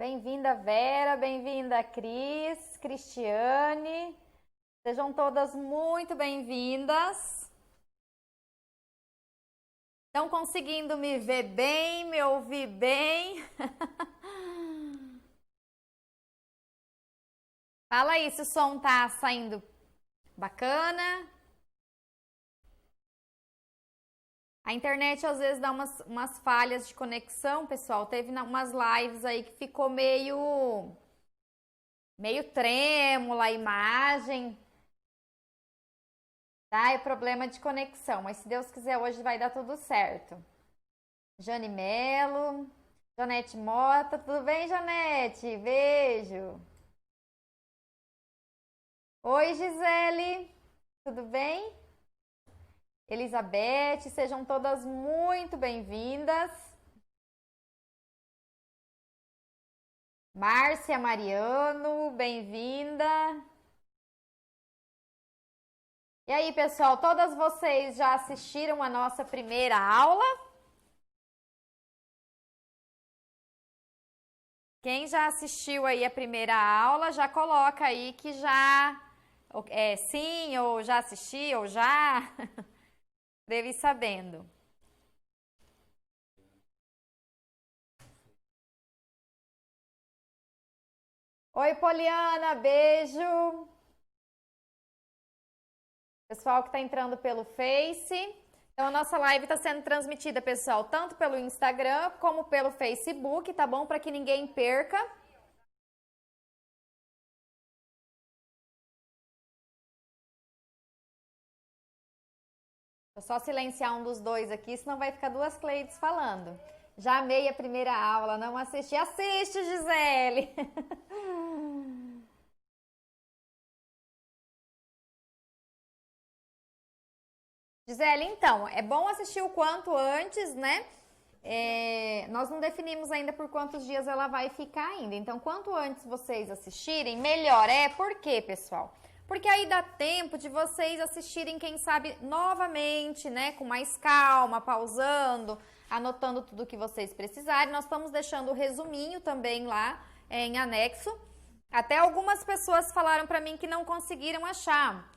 Bem-vinda, Vera, bem-vinda, Cris, Cristiane. Sejam todas muito bem-vindas. Estão conseguindo me ver bem, me ouvir bem? Fala aí se o som tá saindo bacana. A internet às vezes dá umas falhas de conexão, pessoal. Teve umas lives aí que ficou meio trêmula a imagem. Tá? É problema de conexão, mas se Deus quiser hoje vai dar tudo certo. Jane Melo, Janete Mota, tudo bem, Janete? Beijo. Oi, Gisele, tudo bem? Elizabeth, sejam todas muito bem-vindas. Márcia Mariano, bem-vinda. E aí, pessoal, todas vocês já assistiram a nossa primeira aula? Quem já assistiu aí a primeira aula, já coloca aí que já sim, ou já assisti, ou já deve ir sabendo. Oi, Poliana, beijo. Pessoal que está entrando pelo Face. Então, a nossa live está sendo transmitida, pessoal, tanto pelo Instagram como pelo Facebook, tá bom? Para que ninguém perca. Vou só silenciar um dos dois aqui, senão vai ficar duas Cleides falando. Já amei a primeira aula, não assisti. Assiste, Gisele! Gisele, então, é bom assistir o quanto antes, né? Nós não definimos ainda por quantos dias ela vai ficar ainda. Então, quanto antes vocês assistirem, melhor. Por quê, pessoal? Porque aí dá tempo de vocês assistirem, quem sabe, novamente, né? Com mais calma, pausando, anotando tudo que vocês precisarem. Nós estamos deixando o resuminho também lá em anexo. Até algumas pessoas falaram para mim que não conseguiram achar.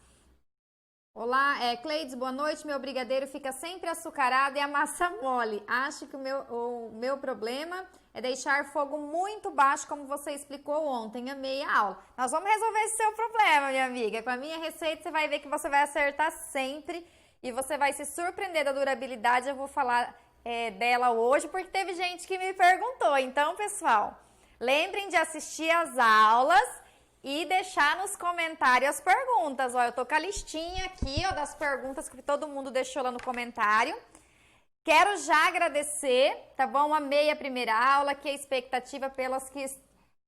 Olá, Cleides, boa noite. Meu brigadeiro fica sempre açucarado e a massa mole. Acho que o meu problema é deixar fogo muito baixo, como você explicou ontem. Amei a aula. Nós vamos resolver esse seu problema, minha amiga. Com a minha receita, você vai ver que você vai acertar sempre e você vai se surpreender da durabilidade. Eu vou falar dela hoje, porque teve gente que me perguntou. Então, pessoal, lembrem de assistir as aulas e deixar nos comentários as perguntas. Ó, eu tô com a listinha aqui, ó, das perguntas que todo mundo deixou lá no comentário. Quero já agradecer, tá bom? Amei a primeira aula, que a expectativa pelas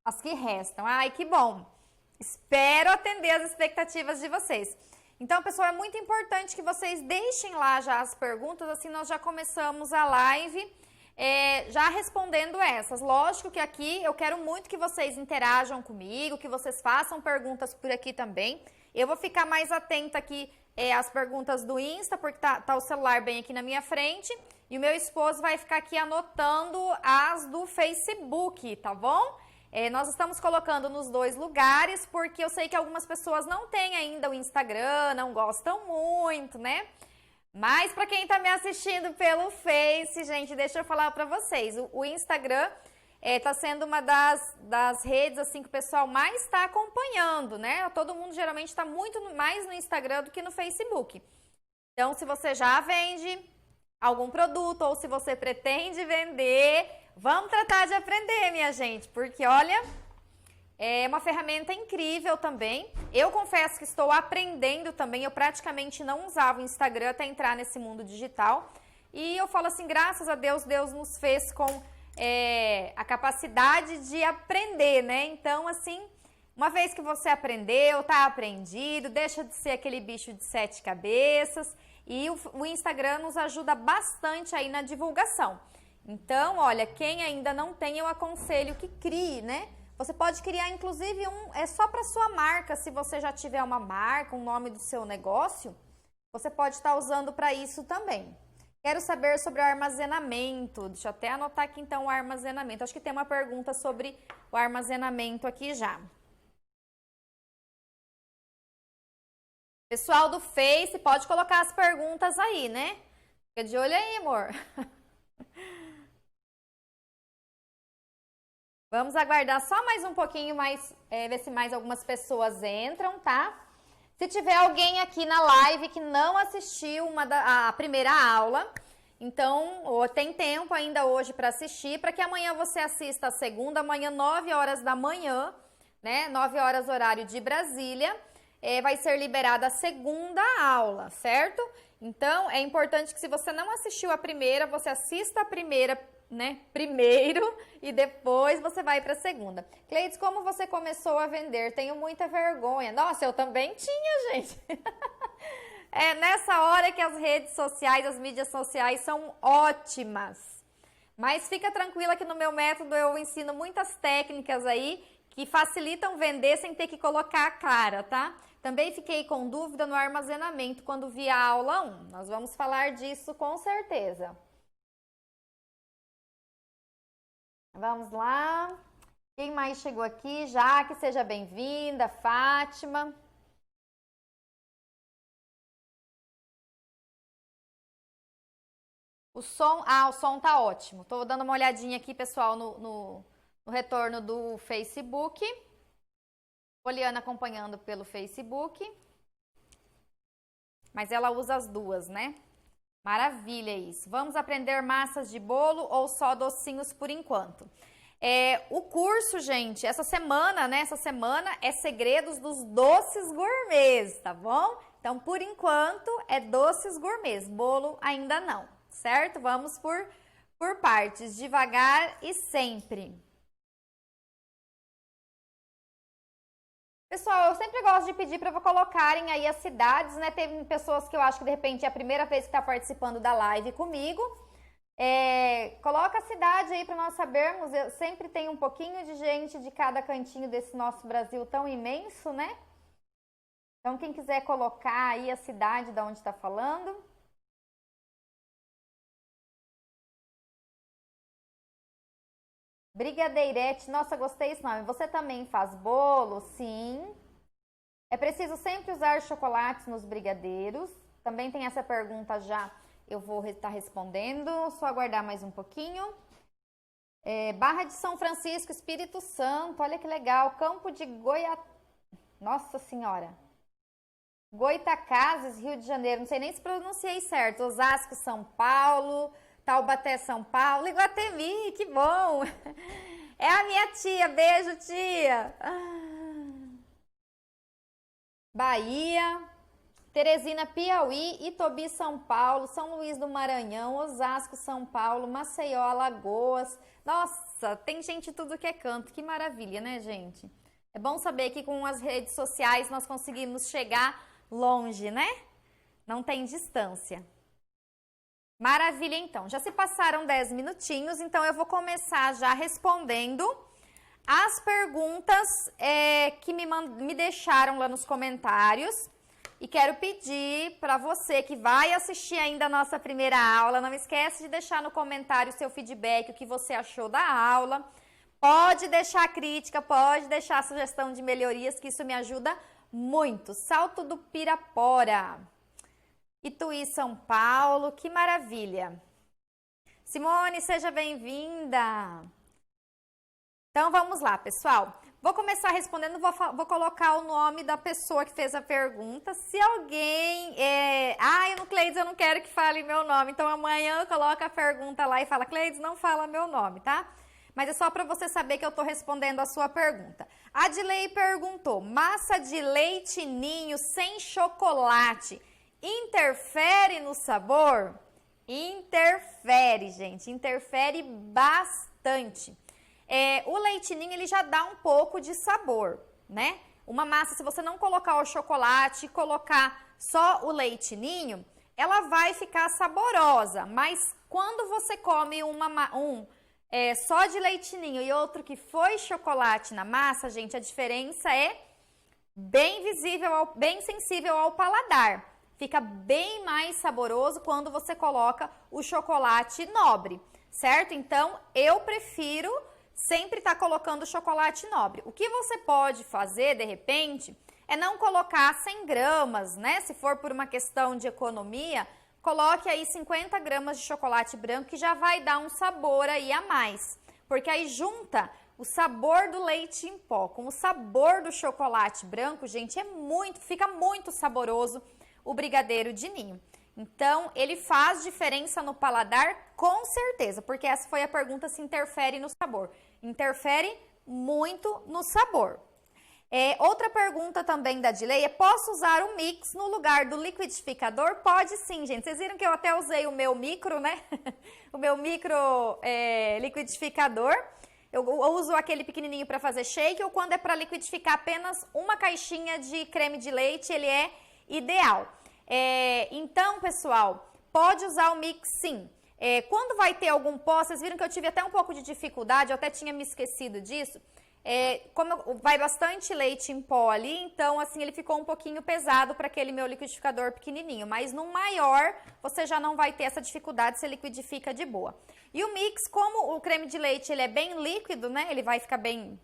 as que restam. Ai, que bom! Espero atender as expectativas de vocês. Então, pessoal, é muito importante que vocês deixem lá já as perguntas, assim nós já começamos a live já respondendo essas. Lógico que aqui eu quero muito que vocês interajam comigo, que vocês façam perguntas por aqui também. Eu vou ficar mais atenta aqui às perguntas do Insta, porque tá o celular bem aqui na minha frente. E o meu esposo vai ficar aqui anotando as do Facebook, tá bom? Nós estamos colocando nos dois lugares, porque eu sei que algumas pessoas não têm ainda o Instagram, não gostam muito, né? Mas para quem está me assistindo pelo Face, gente, deixa eu falar para vocês. O Instagram está sendo uma das redes assim que o pessoal mais está acompanhando, né? Todo mundo geralmente está muito mais no Instagram do que no Facebook. Então, se você já vende algum produto ou se você pretende vender, vamos tratar de aprender, minha gente, porque olha, é uma ferramenta incrível também. Eu confesso que estou aprendendo também. Eu praticamente não usava o Instagram até entrar nesse mundo digital. E eu falo assim, graças a Deus, Deus nos fez com a capacidade de aprender, né? Então, assim, uma vez que você aprendeu, tá aprendido, deixa de ser aquele bicho de 7 cabeças. E o Instagram nos ajuda bastante aí na divulgação. Então, olha, quem ainda não tem, eu aconselho que crie, né? Você pode criar, inclusive, só para sua marca. Se você já tiver uma marca, um nome do seu negócio, você pode estar usando para isso também. Quero saber sobre o armazenamento. Deixa eu até anotar aqui então o armazenamento. Acho que tem uma pergunta sobre o armazenamento aqui já. Pessoal do Face, pode colocar as perguntas aí, né? Fica de olho aí, amor. Vamos aguardar só mais um pouquinho, ver se mais algumas pessoas entram, tá? Se tiver alguém aqui na live que não assistiu a primeira aula, então tem tempo ainda hoje para assistir, para que amanhã você assista a segunda, amanhã 9 horas da manhã, né? 9 horas horário de Brasília. Vai ser liberada a segunda aula, certo? Então, é importante que se você não assistiu a primeira, você assista a primeira, né, primeiro e depois você vai para a segunda. Cleides, como você começou a vender? Tenho muita vergonha. Nossa, eu também tinha, gente. É nessa hora que as redes sociais, as mídias sociais são ótimas. Mas fica tranquila que no meu método eu ensino muitas técnicas aí que facilitam vender sem ter que colocar a cara, tá? Também fiquei com dúvida no armazenamento quando vi a aula 1. Nós vamos falar disso com certeza. Vamos lá. Quem mais chegou aqui? Jaque, seja bem-vinda. Fátima. O som tá ótimo. Tô dando uma olhadinha aqui, pessoal, no retorno do Facebook. Poliana acompanhando pelo Facebook. Mas ela usa as duas, né? Maravilha isso. Vamos aprender massas de bolo ou só docinhos por enquanto? O curso, gente, essa semana, né? Essa semana é segredos dos doces gourmets, tá bom? Então, por enquanto, é doces gourmets. Bolo ainda não, certo? Vamos por partes, devagar e sempre. Pessoal, eu sempre gosto de pedir para colocarem aí as cidades, né? Tem pessoas que eu acho que de repente é a primeira vez que está participando da live comigo. Coloca a cidade aí para nós sabermos. Eu sempre tenho um pouquinho de gente de cada cantinho desse nosso Brasil tão imenso, né? Então, quem quiser colocar aí a cidade de onde está falando. Brigadeirete, nossa, gostei desse nome. Você também faz bolo? Sim. É preciso sempre usar chocolates nos brigadeiros? Também tem essa pergunta já, eu vou estar respondendo. Só aguardar mais um pouquinho. Barra de São Francisco, Espírito Santo, olha que legal. Campo de Nossa Senhora. Goitacazes, Rio de Janeiro, não sei nem se pronunciei certo. Osasco, São Paulo... Taubaté, São Paulo, Iguatemi, que bom! É a minha tia, beijo, tia! Bahia, Teresina, Piauí, Itobi, São Paulo, São Luís do Maranhão, Osasco, São Paulo, Maceió, Alagoas. Nossa, tem gente de tudo que é canto, que maravilha, né, gente? É bom saber que com as redes sociais nós conseguimos chegar longe, né? Não tem distância. Maravilha, então. Já se passaram 10 minutinhos, então eu vou começar já respondendo as perguntas que me deixaram lá nos comentários. E quero pedir para você que vai assistir ainda a nossa primeira aula, não esquece de deixar no comentário o seu feedback, o que você achou da aula. Pode deixar crítica, pode deixar sugestão de melhorias, que isso me ajuda muito. Salto do Pirapora. Ituí, São Paulo, que maravilha. Simone, seja bem-vinda. Então, vamos lá, pessoal. Vou começar respondendo, vou colocar o nome da pessoa que fez a pergunta. Se alguém... Cleides, eu não quero que fale meu nome. Então, amanhã eu coloco a pergunta lá e fala, Cleides, não fala meu nome, tá? Mas é só para você saber que eu estou respondendo a sua pergunta. A Adilei perguntou, massa de leite ninho sem chocolate... interfere no sabor? Interfere, gente. Interfere bastante. O leite ninho, ele já dá um pouco de sabor, né? Uma massa, se você não colocar o chocolate e colocar só o leite ninho, ela vai ficar saborosa. Mas quando você come só de leite ninho e outro que foi chocolate na massa, gente, a diferença é bem visível, bem sensível ao paladar. fica bem mais saboroso quando você coloca o chocolate nobre, certo? Então, eu prefiro sempre estar colocando o chocolate nobre. O que você pode fazer, de repente, é não colocar 100 gramas, né? Se for por uma questão de economia, coloque aí 50 gramas de chocolate branco, que já vai dar um sabor aí a mais. Porque aí junta o sabor do leite em pó com o sabor do chocolate branco, gente, fica muito saboroso o brigadeiro de ninho. Então, ele faz diferença no paladar, com certeza, porque essa foi a pergunta, se interfere no sabor. Interfere muito no sabor. Outra pergunta também da Dilei é: posso usar o mix no lugar do liquidificador? Pode sim, gente. Vocês viram que eu até usei o meu micro, né? O meu micro liquidificador. Eu uso aquele pequenininho para fazer shake, ou quando é para liquidificar apenas uma caixinha de creme de leite, ele é ideal. Então, pessoal, pode usar o mix sim. Quando vai ter algum pó, vocês viram que eu tive até um pouco de dificuldade, eu até tinha me esquecido disso. Como vai bastante leite em pó ali, então assim ele ficou um pouquinho pesado para aquele meu liquidificador pequenininho, mas no maior você já não vai ter essa dificuldade, você liquidifica de boa. E o mix, como o creme de leite ele é bem líquido, né, ele vai ficar bem,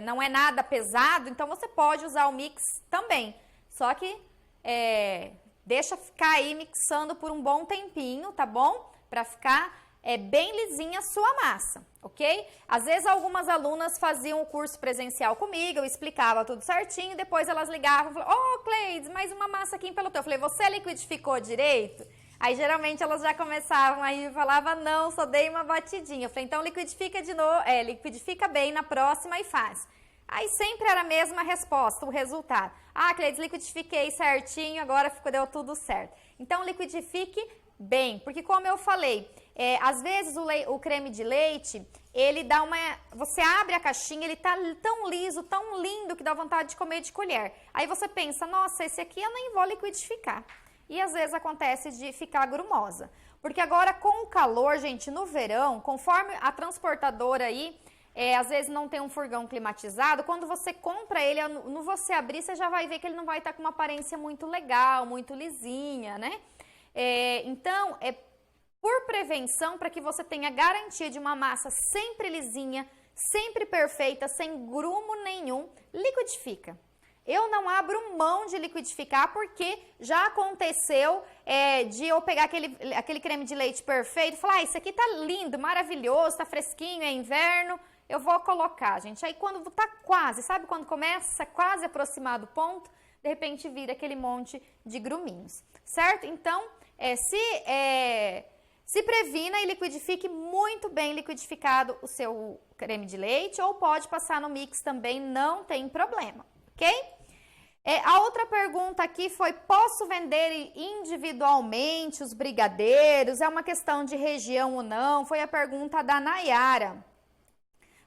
não é nada pesado, então você pode usar o mix também, só que deixa ficar aí mixando por um bom tempinho, tá bom? Para ficar bem lisinha a sua massa, ok? Às vezes algumas alunas faziam o curso presencial comigo, eu explicava tudo certinho, depois elas ligavam e falavam: Cleides, mais uma massa aqui em pelotão. Eu falei: você liquidificou direito? Aí geralmente elas já começavam, aí falava: não, só dei uma batidinha. Eu falei: então liquidifica de novo, liquidifica bem na próxima e faz. Aí sempre era a mesma resposta, o resultado: Cleides, liquidifiquei certinho, agora deu tudo certo. Então liquidifique bem, porque como eu falei, às vezes o creme de leite, ele dá você abre a caixinha, ele tá tão liso, tão lindo, que dá vontade de comer de colher. Aí você pensa: nossa, esse aqui eu nem vou liquidificar. E às vezes acontece de ficar grumosa. Porque agora com o calor, gente, no verão, conforme a transportadora aí, às vezes não tem um furgão climatizado, quando você compra ele, no você abrir, você já vai ver que ele não vai estar com uma aparência muito legal, muito lisinha, né? Então, por prevenção, para que você tenha garantia de uma massa sempre lisinha, sempre perfeita, sem grumo nenhum, liquidifica. Eu não abro mão de liquidificar, porque já aconteceu de eu pegar aquele creme de leite perfeito e falar: isso aqui tá lindo, maravilhoso, tá fresquinho, é inverno, eu vou colocar, gente. Aí quando tá quase, sabe quando começa quase aproximar do ponto, de repente vira aquele monte de gruminhos, certo? Então, se previna e liquidifique muito bem liquidificado o seu creme de leite, ou pode passar no mix também, não tem problema, ok? A outra pergunta aqui foi: posso vender individualmente os brigadeiros? É uma questão de região ou não? Foi a pergunta da Nayara.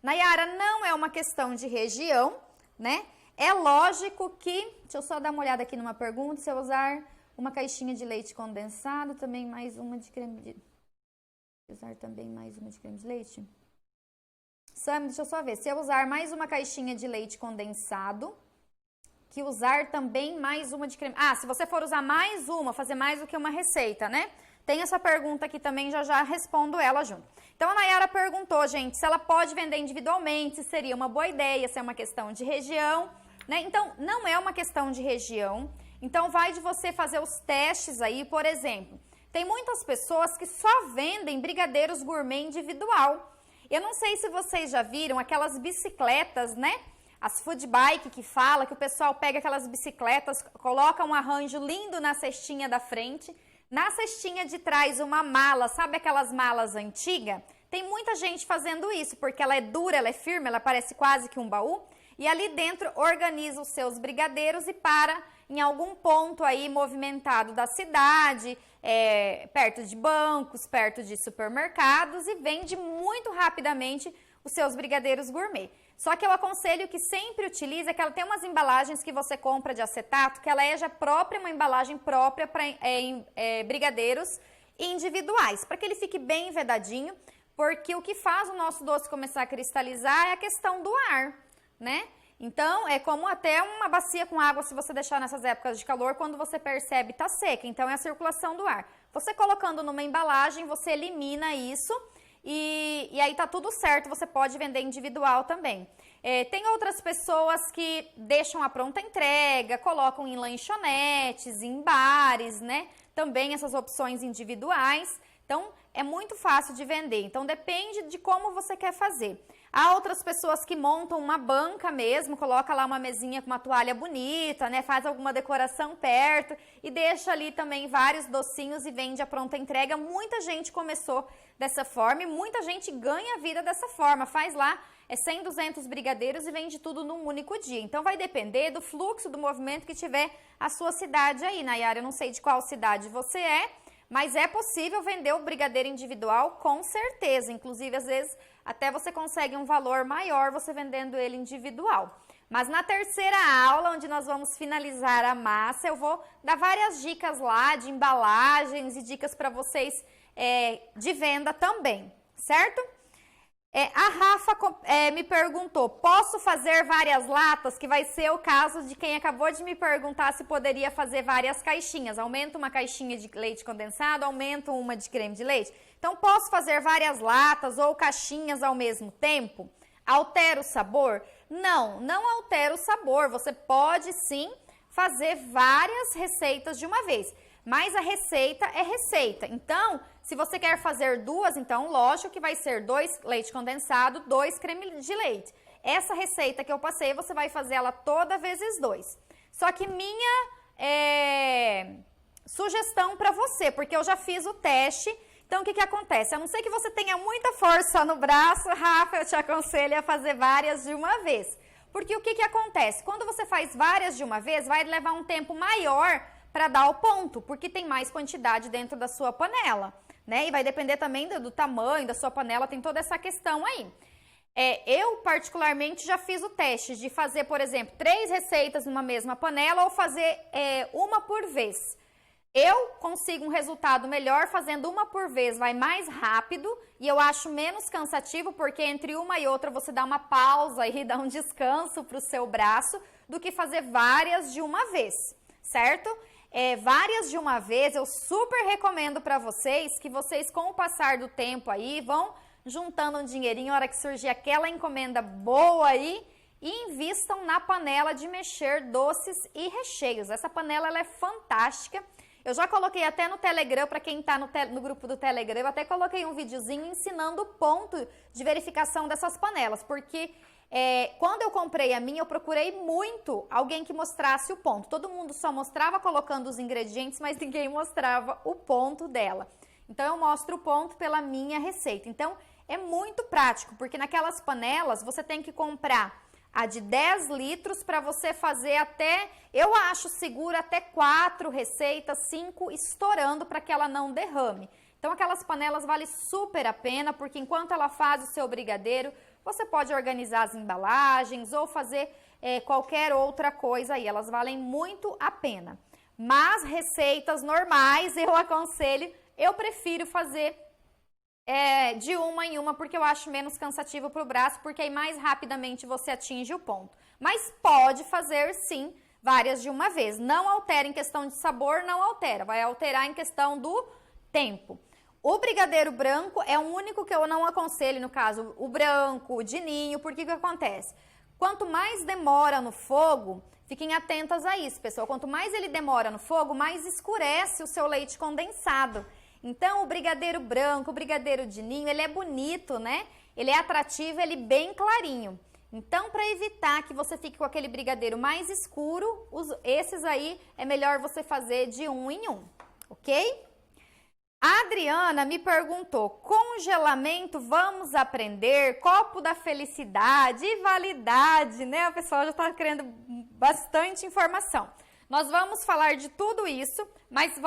Nayara, não é uma questão de região, né? É lógico que, deixa eu só dar uma olhada aqui numa pergunta, se eu usar uma caixinha de leite condensado, também mais uma de creme de... Usar também mais uma de creme de leite? Sam, deixa eu só ver. Se eu usar mais uma caixinha de leite condensado, que usar também mais uma de creme... se você for usar mais uma, fazer mais do que uma receita, né? Tem essa pergunta aqui também, já respondo ela junto. Então, a Nayara perguntou, gente, se ela pode vender individualmente, se seria uma boa ideia, se é uma questão de região, né? Então, não é uma questão de região. Então, vai de você fazer os testes aí, por exemplo. Tem muitas pessoas que só vendem brigadeiros gourmet individual. Eu não sei se vocês já viram aquelas bicicletas, né? As food bike que fala, que o pessoal pega aquelas bicicletas, coloca um arranjo lindo na cestinha da frente, na cestinha de trás uma mala, sabe aquelas malas antigas? Tem muita gente fazendo isso, porque ela é dura, ela é firme, ela parece quase que um baú. E ali dentro organiza os seus brigadeiros e para em algum ponto aí movimentado da cidade, perto de bancos, perto de supermercados, e vende muito rapidamente os seus brigadeiros gourmet. Só que eu aconselho que sempre utilize, que ela tem umas embalagens que você compra de acetato, que ela é já própria, uma embalagem própria para brigadeiros individuais, para que ele fique bem vedadinho, porque o que faz o nosso doce começar a cristalizar é a questão do ar, né? Então, é como até uma bacia com água, se você deixar nessas épocas de calor, quando você percebe, tá seca. Então, é a circulação do ar. Você colocando numa embalagem, você elimina isso e aí tá tudo certo, você pode vender individual também. Tem outras pessoas que deixam a pronta entrega, colocam em lanchonetes, em bares, né? Também essas opções individuais. Então, é muito fácil de vender. Então, depende de como você quer fazer. Há outras pessoas que montam uma banca mesmo, coloca lá uma mesinha com uma toalha bonita, né? Faz alguma decoração perto e deixa ali também vários docinhos e vende a pronta entrega. Muita gente começou dessa forma e muita gente ganha vida dessa forma. Faz lá 100, 200 brigadeiros e vende tudo num único dia. Então, vai depender do fluxo, do movimento que tiver a sua cidade aí, Nayara. Eu não sei de qual cidade você é, mas é possível vender o brigadeiro individual com certeza. Inclusive, às vezes, até você consegue um valor maior você vendendo ele individual. Mas na terceira aula, onde nós vamos finalizar a massa, eu vou dar várias dicas lá de embalagens e dicas para vocês de venda também, certo? A Rafa me perguntou, posso fazer várias latas? Que vai ser o caso de quem acabou de me perguntar se poderia fazer várias caixinhas. Aumenta uma caixinha de leite condensado, aumenta uma de creme de leite. Então, posso fazer várias latas ou caixinhas ao mesmo tempo? Altera o sabor? Não, não altera o sabor. Você pode sim fazer várias receitas de uma vez. Mas a receita é receita. Então, se você quer fazer duas, então lógico que vai ser 2 leite condensado, 2 creme de leite. Essa receita que eu passei, você vai fazer ela toda vezes 2. Só que minha sugestão para você, porque eu já fiz o teste, então o que acontece? A não ser que você tenha muita força no braço, Rafa, eu te aconselho a fazer várias de uma vez. Porque o que acontece? Quando você faz várias de uma vez, vai levar um tempo maior para dar o ponto, porque tem mais quantidade dentro da sua panela, né? E vai depender também do tamanho da sua panela, tem toda essa questão aí. Eu, particularmente, já fiz o teste de fazer, por exemplo, 3 receitas numa mesma panela ou fazer uma por vez. Eu consigo um resultado melhor fazendo uma por vez, vai mais rápido e eu acho menos cansativo, porque entre uma e outra você dá uma pausa e dá um descanso para o seu braço, do que fazer várias de uma vez, certo? Várias de uma vez, eu super recomendo para vocês que vocês, com o passar do tempo aí, vão juntando um dinheirinho, na hora que surgir aquela encomenda boa aí, e invistam na panela de mexer doces e recheios. Essa panela ela é fantástica. Eu já coloquei até no Telegram, para quem está no grupo do Telegram, eu até coloquei um videozinho ensinando o ponto de verificação dessas panelas, porque quando eu comprei a minha, eu procurei muito alguém que mostrasse o ponto. Todo mundo só mostrava colocando os ingredientes, mas ninguém mostrava o ponto dela. Então, eu mostro o ponto pela minha receita. Então, é muito prático, porque naquelas panelas você tem que comprar a de 10 litros para você fazer até, eu acho seguro, até 4 receitas, 5 estourando para que ela não derrame. Então, aquelas panelas valem super a pena, porque enquanto ela faz o seu brigadeiro, você pode organizar as embalagens ou fazer qualquer outra coisa aí. Elas valem muito a pena. Mas receitas normais, eu aconselho, eu prefiro fazer de uma em uma, porque eu acho menos cansativo para o braço, porque aí mais rapidamente você atinge o ponto. Mas pode fazer sim várias de uma vez. Não altera em questão de sabor, não altera. Vai alterar em questão do tempo. O brigadeiro branco é o único que eu não aconselho, no caso, o branco, o de ninho, porque o que acontece? Quanto mais demora no fogo, fiquem atentas a isso, pessoal. Quanto mais ele demora no fogo, mais escurece o seu leite condensado. Então, o brigadeiro branco, o brigadeiro de ninho, ele é bonito, né? Ele é atrativo, ele é bem clarinho. Então, para evitar que você fique com aquele brigadeiro mais escuro, esses aí é melhor você fazer de um em um, ok? A Adriana me perguntou, congelamento, vamos aprender, copo da felicidade e validade, né? O pessoal já está querendo bastante informação. Nós vamos falar de tudo isso, mas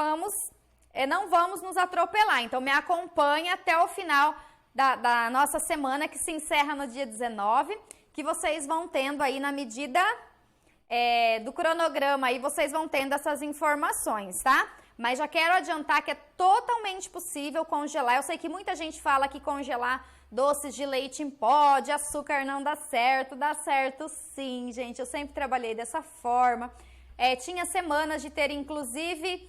não vamos nos atropelar. Então, me acompanha até o final da nossa semana, que se encerra no dia 19, que vocês vão tendo aí na medida do cronograma, aí vocês vão tendo essas informações, tá? Mas já quero adiantar que é totalmente possível congelar. Eu sei que muita gente fala que congelar doces de leite em pó, de açúcar não dá certo sim, gente, eu sempre trabalhei dessa forma. Tinha semanas de ter, inclusive,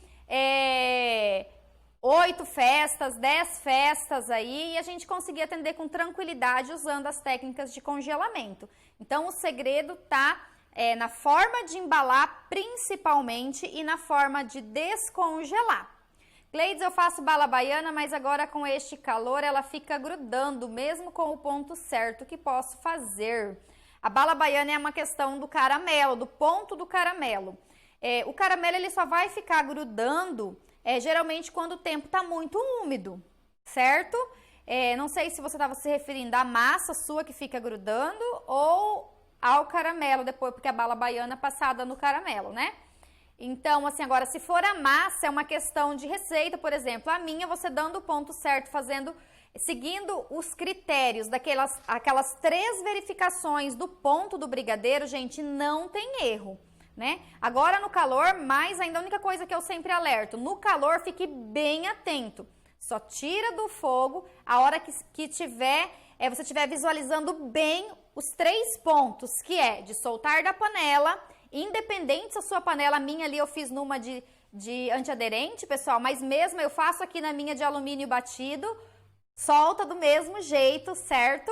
8 festas, 10 festas aí, e a gente conseguia atender com tranquilidade usando as técnicas de congelamento. Então, o segredo tá na forma de embalar, principalmente, e na forma de descongelar. Cleides, eu faço bala baiana, mas agora com este calor ela fica grudando, mesmo com o ponto certo. O que posso fazer? A bala baiana é uma questão do caramelo, do ponto do caramelo. O caramelo ele só vai ficar grudando geralmente quando o tempo está muito úmido, certo? Não sei se você estava se referindo à massa sua que fica grudando ou ao caramelo depois, porque a bala baiana é passada no caramelo, né? Então, assim, agora, se for a massa, é uma questão de receita, por exemplo, a minha, você dando o ponto certo, seguindo os critérios aquelas 3 verificações do ponto do brigadeiro, gente, não tem erro, né? Agora, no calor, mais ainda, a única coisa que eu sempre alerto, no calor, fique bem atento. Só tira do fogo a hora que você estiver visualizando bem os 3 pontos, que é de soltar da panela, independente se a sua panela, a minha ali eu fiz numa de antiaderente, pessoal, mas mesmo eu faço aqui na minha de alumínio batido, solta do mesmo jeito, certo?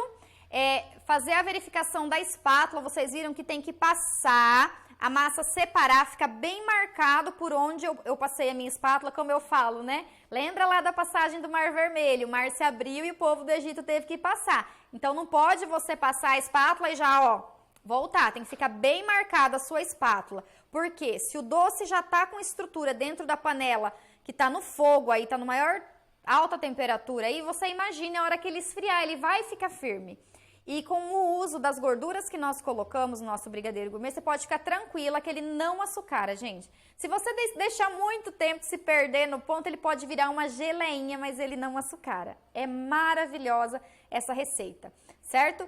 Fazer a verificação da espátula, vocês viram que tem que passar, a massa separar, fica bem marcado por onde eu passei a minha espátula, como eu falo, né? Lembra lá da passagem do Mar Vermelho, o mar se abriu e o povo do Egito teve que passar. Então não pode você passar a espátula e já, voltar, tem que ficar bem marcada a sua espátula. Porque se o doce já tá com estrutura dentro da panela, que tá no fogo aí, tá no maior alta temperatura aí, você imagina a hora que ele esfriar, ele vai ficar firme. E com o uso das gorduras que nós colocamos no nosso brigadeiro gourmet, você pode ficar tranquila que ele não açucara, gente. Se você deixar muito tempo se perder no ponto, ele pode virar uma geleinha, mas ele não açucara. É maravilhosa essa receita, certo?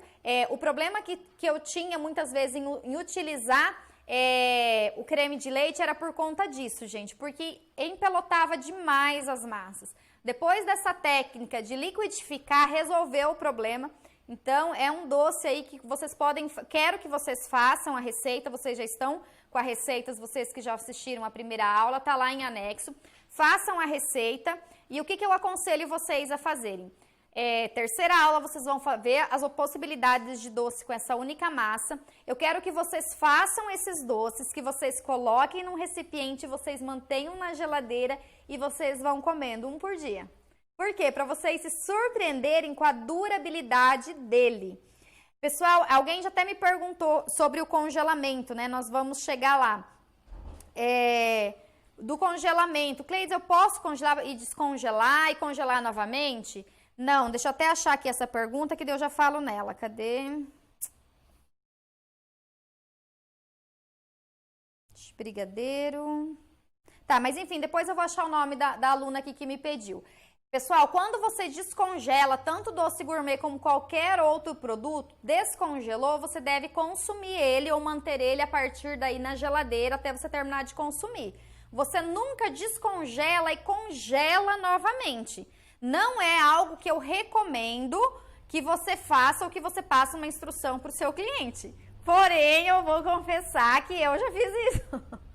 O problema que eu tinha muitas vezes em utilizar o creme de leite era por conta disso, gente, porque empelotava demais as massas. Depois dessa técnica de liquidificar, resolveu o problema. Então, é um doce aí que vocês quero que vocês façam a receita, vocês já estão com a receita, vocês que já assistiram a primeira aula, tá lá em anexo. Façam a receita e o que eu aconselho vocês a fazerem? Terceira aula, vocês vão ver as possibilidades de doce com essa única massa. Eu quero que vocês façam esses doces, que vocês coloquem num recipiente, vocês mantenham na geladeira e vocês vão comendo um por dia. Por quê? Para vocês se surpreenderem com a durabilidade dele. Pessoal, alguém já até me perguntou sobre o congelamento, né? Nós vamos chegar lá. Do congelamento. Cleides, eu posso congelar e descongelar e congelar novamente? Não, deixa eu até achar aqui essa pergunta que eu já falo nela. Cadê? Brigadeiro. Tá, mas enfim, depois eu vou achar o nome da aluna aqui que me pediu. Pessoal, quando você descongela tanto doce gourmet como qualquer outro produto, descongelou, você deve consumir ele ou manter ele a partir daí na geladeira até você terminar de consumir. Você nunca descongela e congela novamente. Não é algo que eu recomendo que você faça ou que você passe uma instrução para o seu cliente. Porém, eu vou confessar que eu já fiz isso.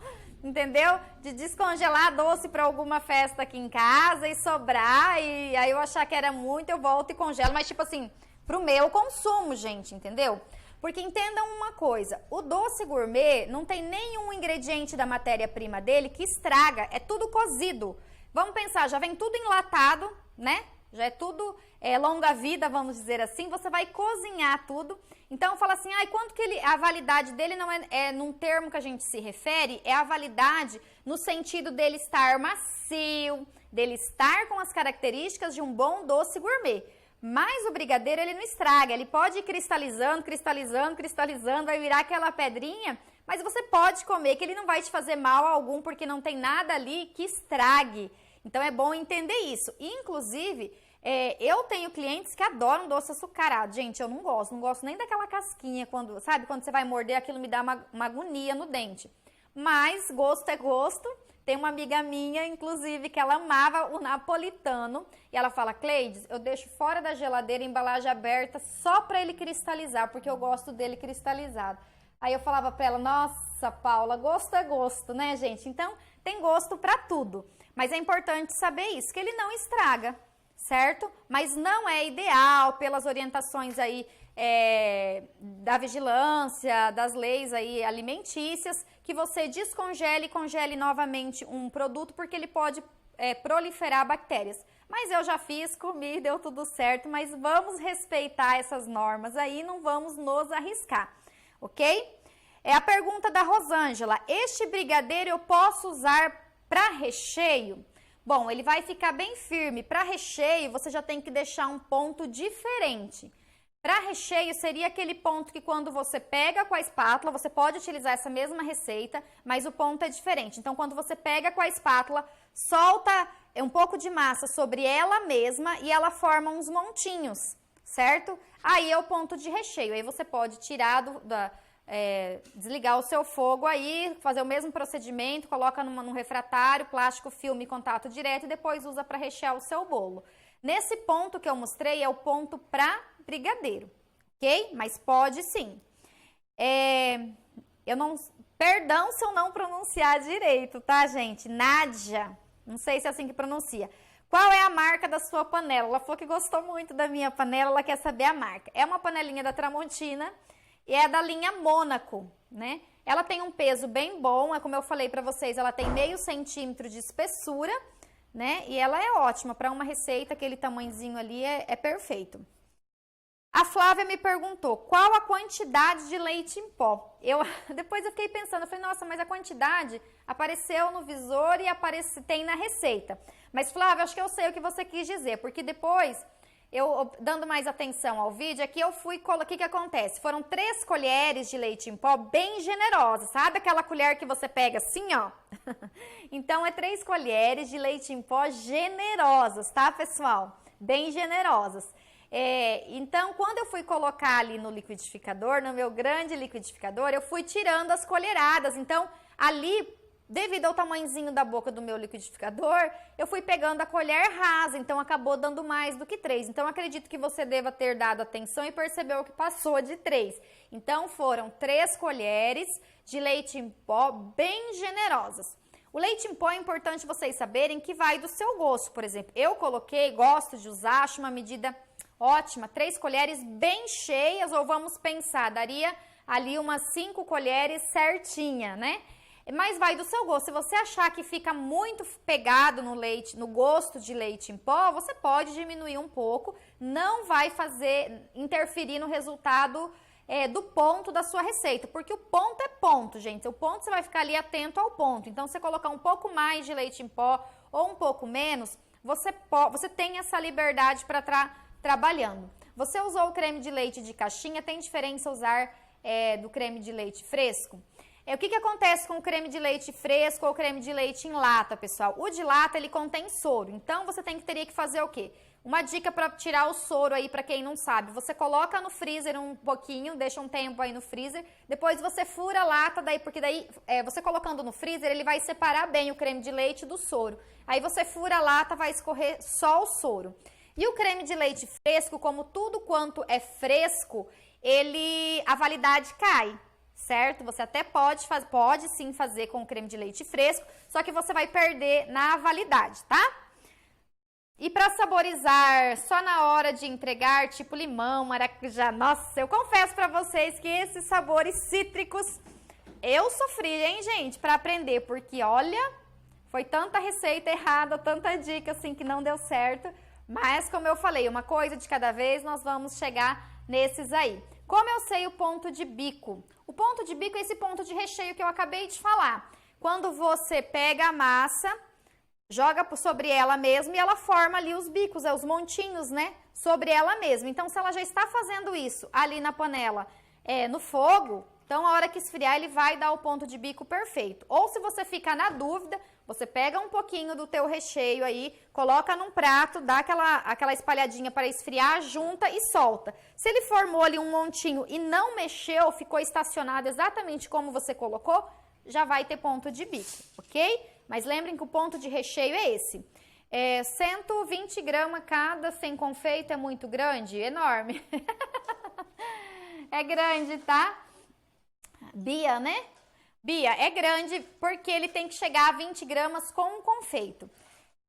Entendeu? De descongelar doce para alguma festa aqui em casa e sobrar, e aí eu achar que era muito, eu volto e congelo, mas tipo assim, pro meu consumo, gente, entendeu? Porque entendam uma coisa, o doce gourmet não tem nenhum ingrediente da matéria-prima dele que estraga, é tudo cozido. Vamos pensar, já vem tudo enlatado, né? Já é tudo longa vida, vamos dizer assim, você vai cozinhar tudo. Então, fala assim, quanto que a validade dele não é num termo que a gente se refere, é a validade no sentido dele estar macio, dele estar com as características de um bom doce gourmet. Mas o brigadeiro, ele não estraga, ele pode ir cristalizando, cristalizando, cristalizando, vai virar aquela pedrinha, mas você pode comer, que ele não vai te fazer mal algum, porque não tem nada ali que estrague. Então, é bom entender isso. Inclusive, eu tenho clientes que adoram doce açucarado. Gente, eu não gosto nem daquela casquinha, sabe? Quando você vai morder, aquilo me dá uma agonia no dente. Mas gosto é gosto, Tem uma amiga minha, inclusive, que ela amava o napolitano. E ela fala, Cleides, eu deixo fora da geladeira, embalagem aberta, só para ele cristalizar, porque eu gosto dele cristalizado. Aí eu falava para ela, nossa, Paula, gosto é gosto, né, gente? Então, tem gosto para tudo. Mas é importante saber isso, que ele não estraga, certo? Mas não é ideal pelas orientações aí da vigilância, das leis aí alimentícias, que você descongele e congele novamente um produto, porque ele pode proliferar bactérias. Mas eu já fiz, comi, deu tudo certo, mas vamos respeitar essas normas aí, não vamos nos arriscar, ok? É a pergunta da Rosângela, este brigadeiro eu posso usar para recheio? Bom, ele vai ficar bem firme. Para recheio, você já tem que deixar um ponto diferente. Para recheio, seria aquele ponto que quando você pega com a espátula, você pode utilizar essa mesma receita, mas o ponto é diferente. Então, quando você pega com a espátula, solta um pouco de massa sobre ela mesma e ela forma uns montinhos, certo? Aí é o ponto de recheio. Aí você pode tirar desligar o seu fogo aí, fazer o mesmo procedimento, coloca num refratário, plástico, filme, contato direto e depois usa para rechear o seu bolo. Nesse ponto que eu mostrei é o ponto para brigadeiro, ok? Mas pode sim. Perdão se eu não pronunciar direito, tá, gente? Nádia, não sei se é assim que pronuncia. Qual é a marca da sua panela? Ela falou que gostou muito da minha panela, ela quer saber a marca. É uma panelinha da Tramontina e é da linha Mônaco, né? Ela tem um peso bem bom, como eu falei para vocês, ela tem meio centímetro de espessura, né? E ela é ótima para uma receita, aquele tamanhozinho ali é perfeito. A Flávia me perguntou, qual a quantidade de leite em pó? Depois eu fiquei pensando, eu falei, nossa, mas a quantidade apareceu no visor e tem na receita. Mas Flávia, acho que eu sei o que você quis dizer, porque depois, eu dando mais atenção ao vídeo, aqui eu fui, o que acontece? Foram 3 colheres de leite em pó bem generosas, sabe aquela colher que você pega assim, ó? Então, é 3 colheres de leite em pó generosas, tá, pessoal? Bem generosas. Então, quando eu fui colocar ali no liquidificador, no meu grande liquidificador, eu fui tirando as colheradas. Então, ali, devido ao tamanhozinho da boca do meu liquidificador, eu fui pegando a colher rasa, então acabou dando mais do que 3. Então, acredito que você deva ter dado atenção e percebeu que passou de 3. Então, foram 3 colheres de leite em pó bem generosas. O leite em pó é importante vocês saberem que vai do seu gosto. Por exemplo, eu coloquei, gosto de usar, acho uma medida ótima, 3 colheres bem cheias, ou vamos pensar, daria ali umas 5 colheres certinha, né? Mas vai do seu gosto. Se você achar que fica muito pegado no leite, no gosto de leite em pó, você pode diminuir um pouco, não vai interferir no resultado do ponto da sua receita, porque o ponto é ponto, gente. O ponto você vai ficar ali atento ao ponto. Então, se você colocar um pouco mais de leite em pó ou um pouco menos, você tem essa liberdade para trabalhando. Você usou o creme de leite de caixinha, tem diferença usar do creme de leite fresco? O que acontece com o creme de leite fresco ou creme de leite em lata, pessoal? O de lata, ele contém soro, então você teria que fazer o quê? Uma dica para tirar o soro aí, para quem não sabe, você coloca no freezer um pouquinho, deixa um tempo aí no freezer, depois você fura a lata, porque você colocando no freezer, ele vai separar bem o creme de leite do soro. Aí você fura a lata, vai escorrer só o soro. E o creme de leite fresco, como tudo quanto é fresco, a validade cai, certo? Você até pode sim fazer com o creme de leite fresco, só que você vai perder na validade, tá? E para saborizar só na hora de entregar, tipo limão, maracujá, nossa, eu confesso para vocês que esses sabores cítricos, eu sofri, hein, gente, para aprender, porque olha, foi tanta receita errada, tanta dica assim que não deu certo. Mas, como eu falei, uma coisa de cada vez, nós vamos chegar nesses aí. Como eu sei o ponto de bico? O ponto de bico é esse ponto de recheio que eu acabei de falar. Quando você pega a massa, joga sobre ela mesma e ela forma ali os bicos, os montinhos, né? Sobre ela mesma. Então, se ela já está fazendo isso ali na panela, no fogo, então a hora que esfriar ele vai dar o ponto de bico perfeito. Ou se você ficar na dúvida, você pega um pouquinho do teu recheio aí, coloca num prato, dá aquela espalhadinha para esfriar, junta e solta. Se ele formou ali um montinho e não mexeu, ficou estacionado exatamente como você colocou, já vai ter ponto de bico, ok? Mas lembrem que o ponto de recheio é esse. 120 gramas cada sem confeito é muito grande? Enorme. É grande, tá? Bia, né? Bia, é grande porque ele tem que chegar a 20 gramas com um confeito.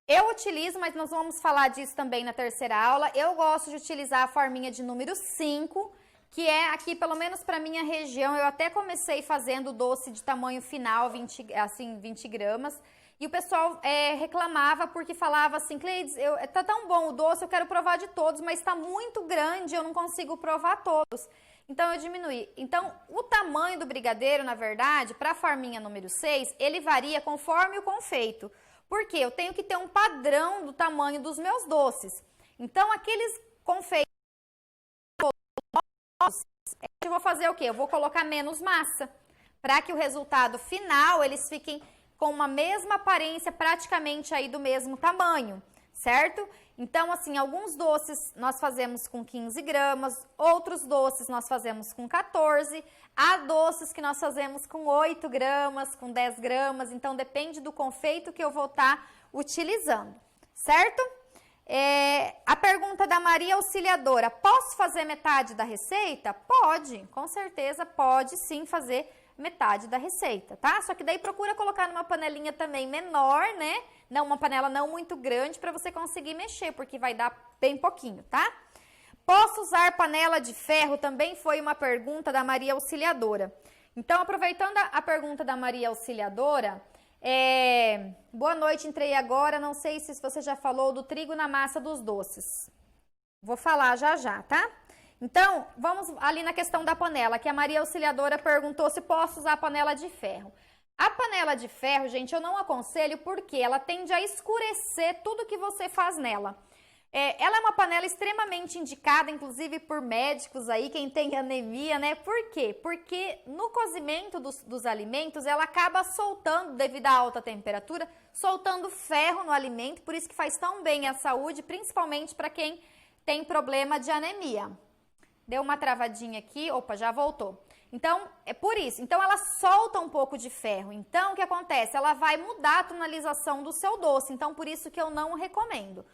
Eu utilizo, mas nós vamos falar disso também na terceira aula. Eu gosto de utilizar a forminha de número 5, que é aqui, pelo menos para minha região. Eu até comecei fazendo doce de tamanho final, 20 gramas. E o pessoal reclamava porque falava assim, Cleides, tá tão bom o doce, eu quero provar de todos, mas está muito grande, eu não consigo provar todos. Então, eu diminuí. Então, o tamanho do brigadeiro, na verdade, para a forminha número 6, ele varia conforme o confeito. Porque eu tenho que ter um padrão do tamanho dos meus doces. Então, aqueles confeitos, eu vou fazer o quê? Eu vou colocar menos massa, para que o resultado final, eles fiquem com uma mesma aparência, praticamente aí do mesmo tamanho, certo? Então, assim, alguns doces nós fazemos com 15 gramas, outros doces nós fazemos com 14, há doces que nós fazemos com 8 gramas, com 10 gramas, então depende do confeito que eu vou estar utilizando, certo? A pergunta da Maria Auxiliadora, posso fazer metade da receita? Pode, com certeza pode sim fazer metade da receita, tá? Só que daí procura colocar numa panelinha também menor, né? Não, uma panela não muito grande para você conseguir mexer, porque vai dar bem pouquinho, tá? Posso usar panela de ferro? Também foi uma pergunta da Maria Auxiliadora. Então, aproveitando a pergunta da Maria Auxiliadora, boa noite, entrei agora, não sei se você já falou do trigo na massa dos doces. Vou falar já, tá? Então, vamos ali na questão da panela, que a Maria Auxiliadora perguntou se posso usar panela de ferro. A panela de ferro, gente, eu não aconselho porque ela tende a escurecer tudo que você faz nela. Ela é uma panela extremamente indicada, inclusive por médicos aí, quem tem anemia, né? Por quê? Porque no cozimento dos alimentos, ela acaba soltando, devido à alta temperatura, soltando ferro no alimento, por isso que faz tão bem à saúde, principalmente para quem tem problema de anemia. Deu uma travadinha aqui, opa, já voltou. Então, é por isso. Então, ela solta um pouco de ferro. Então, o que acontece? Ela vai mudar a tonalização do seu doce. Então, por isso que eu não recomendo.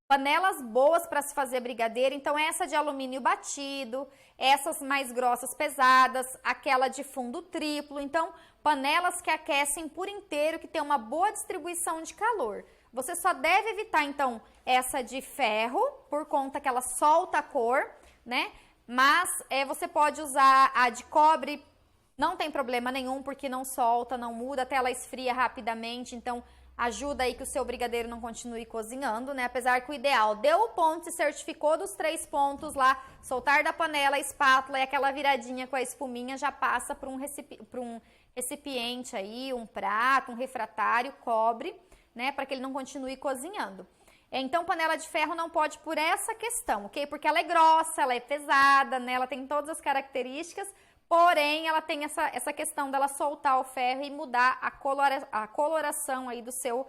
Panelas boas para se fazer brigadeiro. Então, essa de alumínio batido, essas mais grossas, pesadas, aquela de fundo triplo. Então, panelas que aquecem por inteiro, que tem uma boa distribuição de calor. Você só deve evitar, então, essa de ferro, por conta que ela solta a cor, né? Mas você pode usar a de cobre, não tem problema nenhum, porque não solta, não muda, até ela esfria rapidamente, então ajuda aí que o seu brigadeiro não continue cozinhando, né? Apesar que o ideal, deu o ponto, se certificou dos 3 pontos lá, soltar da panela, a espátula e aquela viradinha com a espuminha já passa para um recipiente aí, um prato, um refratário, cobre, né? Para que ele não continue cozinhando. Então, panela de ferro não pode por essa questão, ok? Porque ela é grossa, ela é pesada, né? Ela tem todas as características, porém, ela tem essa questão dela soltar o ferro e mudar a coloração aí do seu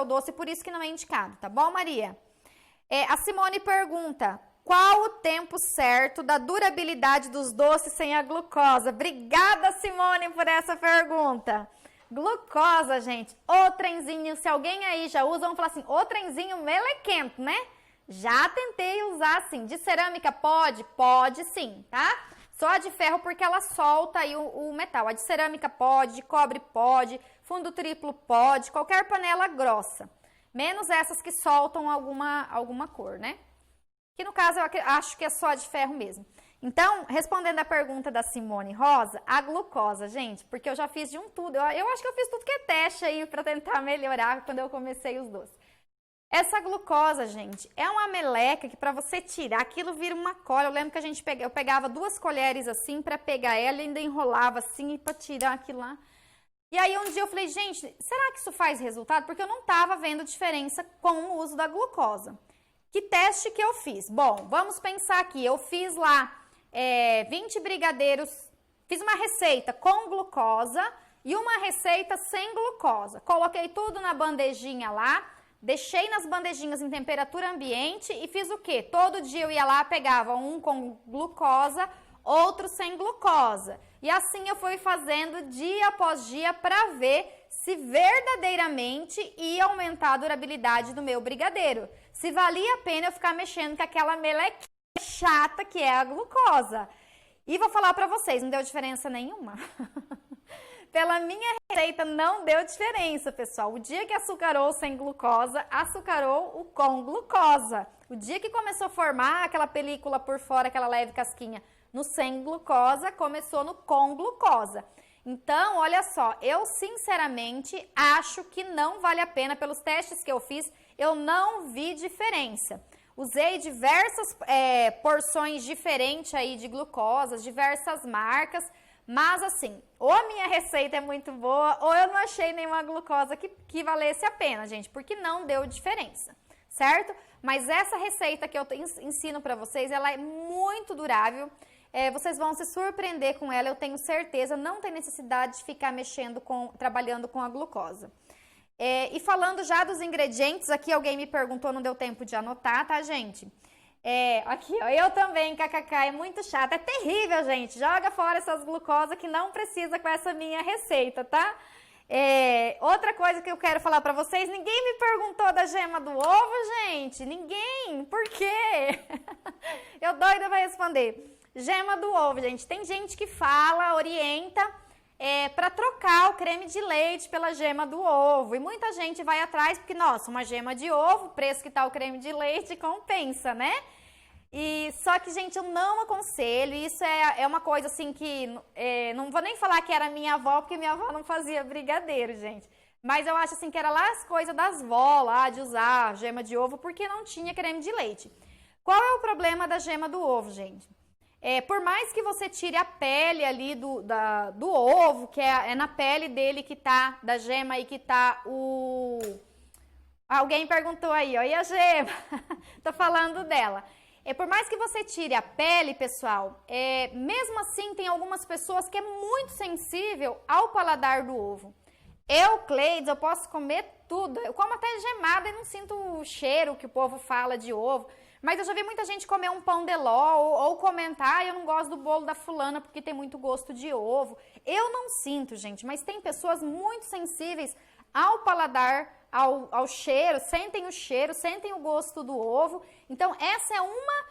doce, por isso que não é indicado, tá bom, Maria? A Simone pergunta, qual o tempo certo da durabilidade dos doces sem a glucosa? Obrigada, Simone, por essa pergunta. Glucosa, gente, o trenzinho, se alguém aí já usa, vamos falar assim, o trenzinho melequento, né? Já tentei usar assim, de cerâmica pode? Pode sim, tá? Só a de ferro porque ela solta aí o metal, a de cerâmica pode, de cobre pode, fundo triplo pode, qualquer panela grossa, menos essas que soltam alguma cor, né? Que no caso eu acho que é só a de ferro mesmo. Então, respondendo a pergunta da Simone Rosa, a glucosa, gente, porque eu já fiz de um tudo, eu acho que eu fiz tudo que é teste aí para tentar melhorar quando eu comecei os doces. Essa glucosa, gente, é uma meleca que para você tirar, aquilo vira uma cola. Eu lembro que eu pegava 2 colheres assim para pegar ela e ainda enrolava assim para tirar aquilo lá. E aí um dia eu falei, gente, será que isso faz resultado? Porque eu não estava vendo diferença com o uso da glucosa. Que teste que eu fiz? Bom, vamos pensar aqui, eu fiz lá 20 brigadeiros, fiz uma receita com glucosa e uma receita sem glucosa. Coloquei tudo na bandejinha lá, deixei nas bandejinhas em temperatura ambiente e fiz o quê? Todo dia eu ia lá, pegava um com glucosa, outro sem glucosa. E assim eu fui fazendo dia após dia para ver se verdadeiramente ia aumentar a durabilidade do meu brigadeiro. Se valia a pena eu ficar mexendo com aquela melequinha chata que é a glucosa. E vou falar para vocês, não deu diferença nenhuma. Pela minha receita não deu diferença, pessoal. O dia que açucarou sem glucosa, açucarou o com glucosa. O dia que começou a formar aquela película por fora, aquela leve casquinha, no sem glucosa, começou no com glucosa. Então, olha só, eu sinceramente acho que não vale a pena, pelos testes que eu fiz, eu não vi diferença. Usei diversas porções diferentes aí de glucosas, diversas marcas, mas assim, ou a minha receita é muito boa, ou eu não achei nenhuma glucosa que valesse a pena, gente, porque não deu diferença, certo? Mas essa receita que eu ensino para vocês, ela é muito durável, vocês vão se surpreender com ela, eu tenho certeza, não tem necessidade de ficar trabalhando com a glucosa. E falando já dos ingredientes, aqui alguém me perguntou, não deu tempo de anotar, tá, gente? Aqui, ó, eu também, kkk, é muito chato, é terrível, gente, joga fora essas glucosas que não precisa com essa minha receita, tá? Outra coisa que eu quero falar pra vocês, ninguém me perguntou da gema do ovo, gente, ninguém, por quê? Eu doida pra responder. Gema do ovo, gente, tem gente que fala, orienta, para trocar o creme de leite pela gema do ovo, e muita gente vai atrás, porque, nossa, uma gema de ovo, o preço que tá o creme de leite compensa, né? Só que, gente, eu não aconselho, isso é uma coisa assim que, não vou nem falar que era minha avó, porque minha avó não fazia brigadeiro, gente, mas eu acho assim que era lá as coisas das vó, lá de usar gema de ovo, porque não tinha creme de leite. Qual é o problema da gema do ovo, gente? Por mais que você tire a pele ali do ovo, que é na pele dele que tá, da gema aí que tá Alguém perguntou aí, ó, e a gema? Tô falando dela. Por mais que você tire a pele, pessoal, mesmo assim tem algumas pessoas que é muito sensível ao paladar do ovo. Cleides, eu posso comer tudo. Eu como até gemada e não sinto o cheiro que o povo fala de ovo. Mas eu já vi muita gente comer um pão de ló ou comentar, eu não gosto do bolo da fulana porque tem muito gosto de ovo. Eu não sinto, gente, mas tem pessoas muito sensíveis ao paladar, ao cheiro, sentem o gosto do ovo. Então, essa é uma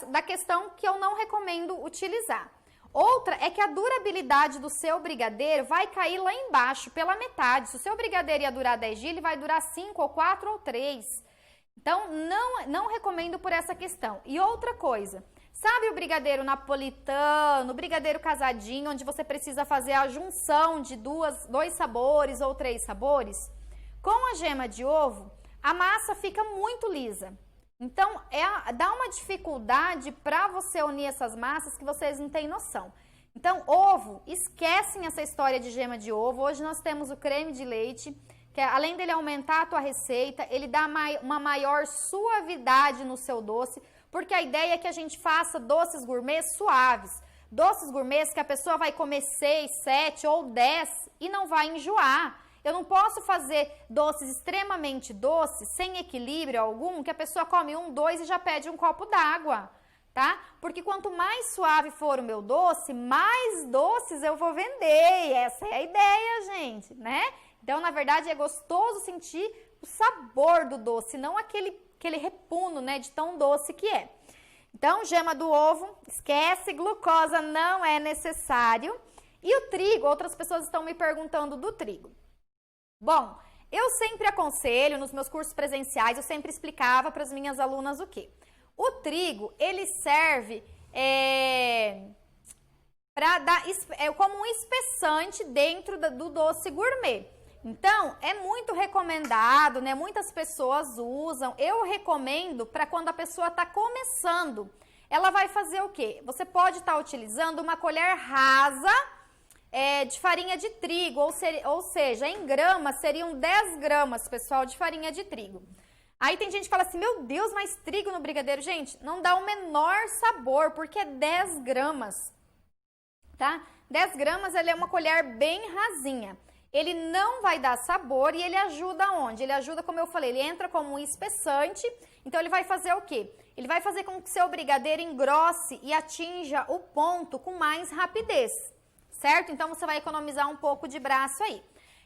da questão que eu não recomendo utilizar. Outra é que a durabilidade do seu brigadeiro vai cair lá embaixo, pela metade. Se o seu brigadeiro ia durar 10 dias, ele vai durar 5 ou 4 ou 3. Então, não recomendo por essa questão. E outra coisa, sabe o brigadeiro napolitano, o brigadeiro casadinho, onde você precisa fazer a junção de 2 sabores ou 3 sabores? Com a gema de ovo, a massa fica muito lisa. Então, dá uma dificuldade para você unir essas massas que vocês não têm noção. Então, ovo, esquecem essa história de gema de ovo. Hoje nós temos o creme de leite, que além dele aumentar a tua receita, ele dá uma maior suavidade no seu doce, porque a ideia é que a gente faça doces gourmet suaves. Doces gourmets que a pessoa vai comer 6, 7 ou 10 e não vai enjoar. Eu não posso fazer doces extremamente doces, sem equilíbrio algum, que a pessoa come 1, 2 e já pede um copo d'água, tá? Porque quanto mais suave for o meu doce, mais doces eu vou vender. E essa é a ideia, gente, né? Então, na verdade, é gostoso sentir o sabor do doce, não aquele repuno, né, de tão doce que é. Então, gema do ovo, esquece, glucosa não é necessário. E o trigo, outras pessoas estão me perguntando do trigo. Bom, eu sempre aconselho, nos meus cursos presenciais, eu sempre explicava para as minhas alunas o quê? O trigo, ele serve como um espessante dentro do doce gourmet. Então, é muito recomendado, né? Muitas pessoas usam. Eu recomendo para quando a pessoa está começando. Ela vai fazer o quê? Você pode estar utilizando uma colher rasa de farinha de trigo, ou seja, em gramas, seriam 10 gramas, pessoal, de farinha de trigo. Aí tem gente que fala assim, meu Deus, mas trigo no brigadeiro? Gente, não dá o menor sabor, porque é 10 gramas, tá? 10 gramas, ele é uma colher bem rasinha. Ele não vai dar sabor e ele ajuda onde? Ele ajuda, como eu falei, ele entra como um espessante, então ele vai fazer o quê? Ele vai fazer com que seu brigadeiro engrosse e atinja o ponto com mais rapidez, certo? Então, você vai economizar um pouco de braço aí.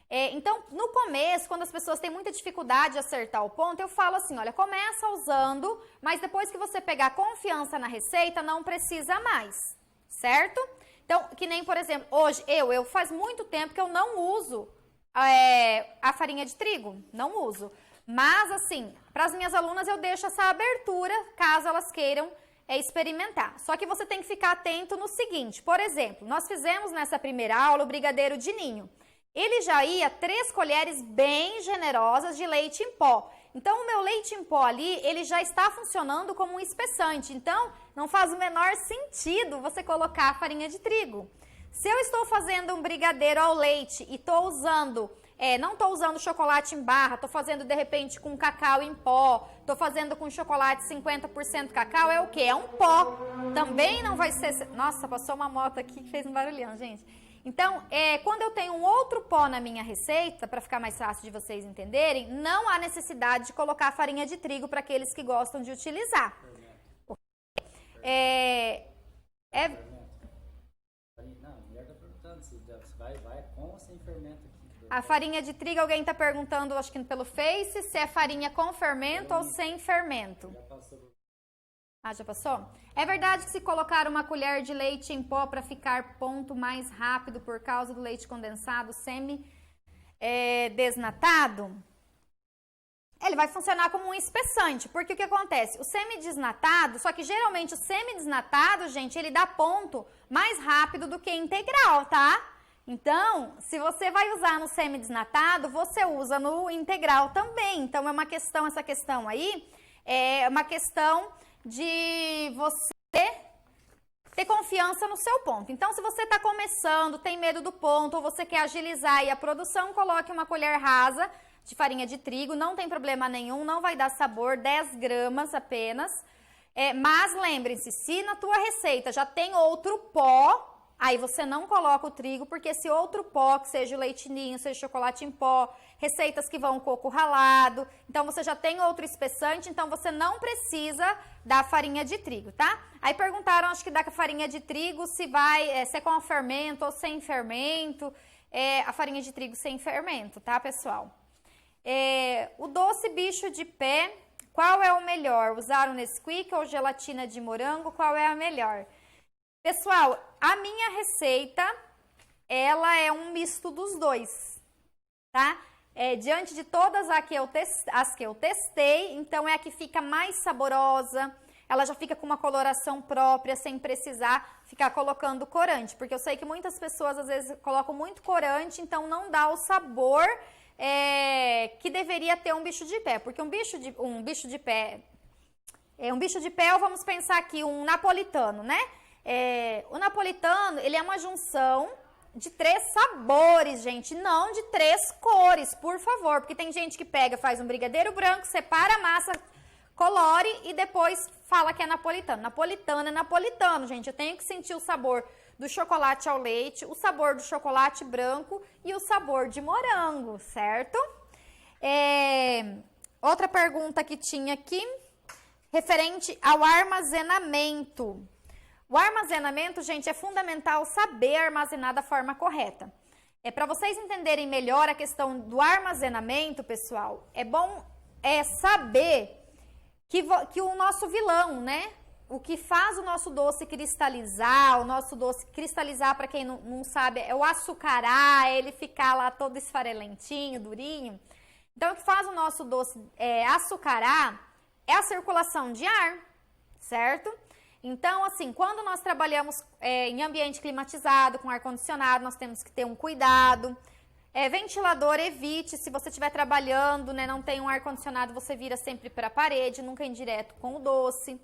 Então, no começo, quando as pessoas têm muita dificuldade de acertar o ponto, eu falo assim, olha, começa usando, mas depois que você pegar confiança na receita, não precisa mais, certo? Então, que nem, por exemplo, hoje, eu faz muito tempo que eu não uso a farinha de trigo, não uso. Mas, assim, para as minhas alunas eu deixo essa abertura, caso elas queiram experimentar. Só que você tem que ficar atento no seguinte, por exemplo, nós fizemos nessa primeira aula o brigadeiro de ninho. Ele já ia 3 colheres bem generosas de leite em pó. Então, o meu leite em pó ali, ele já está funcionando como um espessante. Então, não faz o menor sentido você colocar a farinha de trigo. Se eu estou fazendo um brigadeiro ao leite e estou usando, não estou usando chocolate em barra, estou fazendo de repente com cacau em pó, estou fazendo com chocolate 50% cacau, é o quê? É um pó. Também não vai ser... Nossa, passou uma moto aqui que fez um barulhão, gente. Então, quando eu tenho um outro pó na minha receita, para ficar mais fácil de vocês entenderem, não há necessidade de colocar farinha de trigo para aqueles que gostam de utilizar. Não, mulher tá perguntando se vai com ou sem fermento aqui. A farinha de trigo, alguém está perguntando, acho que pelo Face, se é farinha com fermento ou sem fermento. Já passou. Ah, já passou? É verdade que se colocar uma colher de leite em pó para ficar ponto mais rápido por causa do leite condensado semi-desnatado, ele vai funcionar como um espessante, porque o que acontece? O semi-desnatado, só que geralmente o semi-desnatado, gente, ele dá ponto mais rápido do que integral, tá? Então, se você vai usar no semi-desnatado, você usa no integral também. Então, essa questão aí é uma questão de você ter confiança no seu ponto. Então, se você está começando, tem medo do ponto, ou você quer agilizar aí a produção, coloque uma colher rasa de farinha de trigo, não tem problema nenhum, não vai dar sabor, 10 gramas apenas. Mas lembrem-se, se na tua receita já tem outro pó, aí você não coloca o trigo, porque esse outro pó, que seja o leite ninho, seja chocolate em pó, receitas que vão coco ralado, então você já tem outro espessante, então você não precisa da farinha de trigo, tá? Aí perguntaram, acho que da farinha de trigo, se é com fermento ou sem fermento, a farinha de trigo sem fermento, tá, pessoal? O doce bicho de pé, qual é o melhor? Usar o Nesquik ou gelatina de morango, qual é a melhor? Pessoal, a minha receita, ela é um misto dos dois, tá? Diante de todas as que eu testei, então é a que fica mais saborosa, ela já fica com uma coloração própria, sem precisar ficar colocando corante, porque eu sei que muitas pessoas às vezes colocam muito corante, então não dá o sabor que deveria ter um bicho de pé, porque um bicho de pé, ou vamos pensar aqui, um napolitano, né? O napolitano, ele é uma junção de 3 sabores, gente, não de 3 cores, por favor, porque tem gente que pega, faz um brigadeiro branco, separa a massa, colore e depois fala que é napolitano. Napolitano é napolitano, gente, eu tenho que sentir o sabor do chocolate ao leite, o sabor do chocolate branco e o sabor de morango, certo? Outra pergunta que tinha aqui, referente ao armazenamento. O armazenamento, gente, é fundamental saber armazenar da forma correta. Para vocês entenderem melhor a questão do armazenamento, pessoal, é bom saber que o nosso vilão, né? O que faz o nosso doce cristalizar, para quem não sabe, é o açucarar, ele ficar lá todo esfarelentinho, durinho. Então, o que faz o nosso doce açucarar é a circulação de ar, certo? Então, assim, quando nós trabalhamos em ambiente climatizado, com ar-condicionado, nós temos que ter um cuidado. Ventilador, evite, se você estiver trabalhando, né, não tem um ar-condicionado, você vira sempre para a parede, nunca indireto com o doce.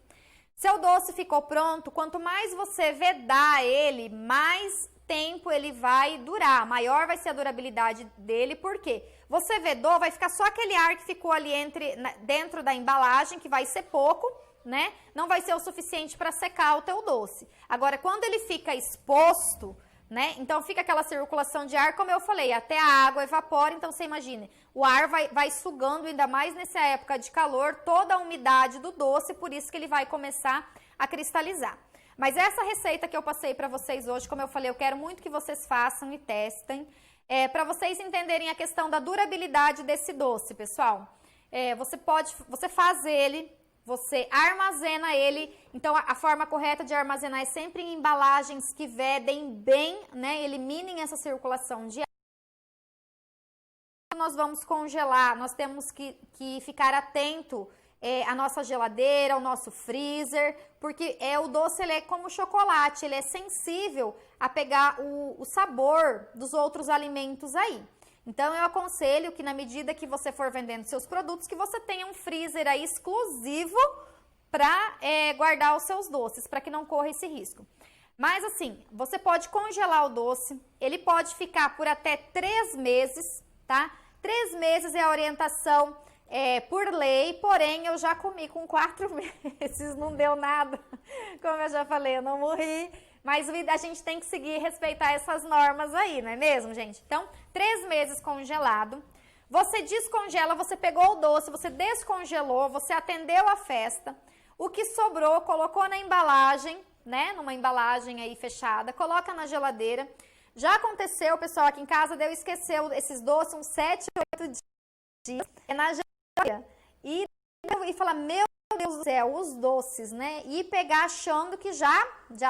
Seu doce ficou pronto, quanto mais você vedar ele, mais tempo ele vai durar, maior vai ser a durabilidade dele, por quê? Você vedou, vai ficar só aquele ar que ficou ali dentro da embalagem, que vai ser pouco, né? Não vai ser o suficiente para secar o teu doce. Agora, quando ele fica exposto, né? Então, fica aquela circulação de ar, como eu falei, até a água evapora, então você imagina, o ar vai sugando, ainda mais nessa época de calor, toda a umidade do doce, por isso que ele vai começar a cristalizar. Mas essa receita que eu passei para vocês hoje, como eu falei, eu quero muito que vocês façam e testem. Para vocês entenderem a questão da durabilidade desse doce, pessoal. Você faz ele, você armazena ele. Então, a forma correta de armazenar é sempre em embalagens que vedem bem, né? Eliminem essa circulação de ar. Nós vamos congelar, nós temos que ficar atento à nossa geladeira, ao nosso freezer, porque o doce ele é como chocolate, ele é sensível a pegar o sabor dos outros alimentos aí. Então, eu aconselho que na medida que você for vendendo seus produtos, que você tenha um freezer aí exclusivo para guardar os seus doces, para que não corra esse risco. Mas assim, você pode congelar o doce, ele pode ficar por até 3 meses, tá? 3 meses é a orientação por lei, porém eu já comi com 4 meses, não deu nada. Como eu já falei, eu não morri, mas a gente tem que seguir e respeitar essas normas aí, não é mesmo, gente? Então, 3 meses congelado. Você descongela, você pegou o doce, você descongelou, você atendeu a festa. O que sobrou, colocou na embalagem, né? Numa embalagem aí fechada, coloca na geladeira. Já aconteceu, pessoal, aqui em casa, de eu esquecer esses doces uns 7, 8 dias na geladeira. E falar, meu Deus do céu, os doces, né? E pegar achando que já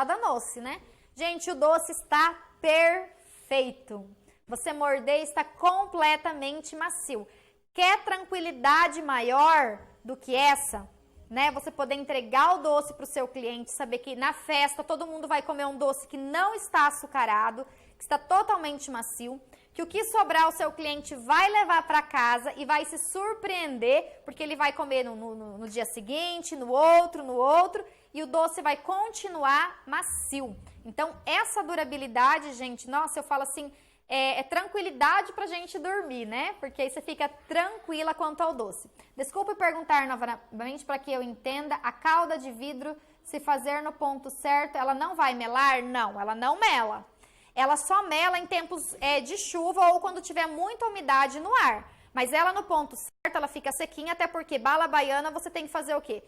danou-se, né? Gente, o doce está perfeito. Você morder está completamente macio. Quer tranquilidade maior do que essa? Né? Você poder entregar o doce para o seu cliente, saber que na festa todo mundo vai comer um doce que não está açucarado, que está totalmente macio, que o que sobrar o seu cliente vai levar para casa e vai se surpreender, porque ele vai comer no dia seguinte, no outro, e o doce vai continuar macio. Então, essa durabilidade, gente, nossa, eu falo assim, é tranquilidade pra gente dormir, né? Porque aí você fica tranquila quanto ao doce. Desculpe perguntar novamente para que eu entenda, a calda de vidro, se fazer no ponto certo, ela não vai melar? Não, ela não mela. Ela só mela em tempos de chuva ou quando tiver muita umidade no ar. Mas ela no ponto certo, ela fica sequinha, até porque bala baiana você tem que fazer o quê?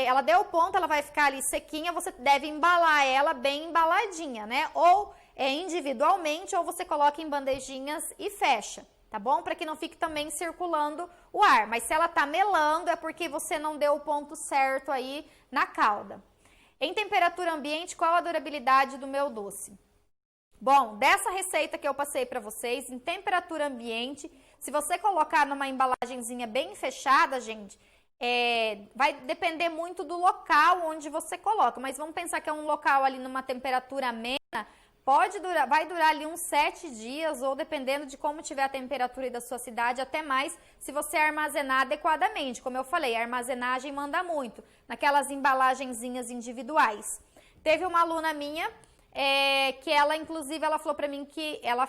Ela deu o ponto, ela vai ficar ali sequinha, você deve embalar ela bem embaladinha, né? Ou individualmente, ou você coloca em bandejinhas e fecha, tá bom? Para que não fique também circulando o ar. Mas se ela tá melando, é porque você não deu o ponto certo aí na calda. Em temperatura ambiente, qual a durabilidade do meu doce? Bom, dessa receita que eu passei para vocês, em temperatura ambiente, se você colocar numa embalagenzinha bem fechada, gente, vai depender muito do local onde você coloca. Mas vamos pensar que é um local ali numa temperatura amena, vai durar ali uns 7 dias, ou dependendo de como tiver a temperatura da sua cidade, até mais, se você armazenar adequadamente. Como eu falei, a armazenagem manda muito, naquelas embalagenzinhas individuais. Teve uma aluna minha, que ela, inclusive, ela falou pra mim que ela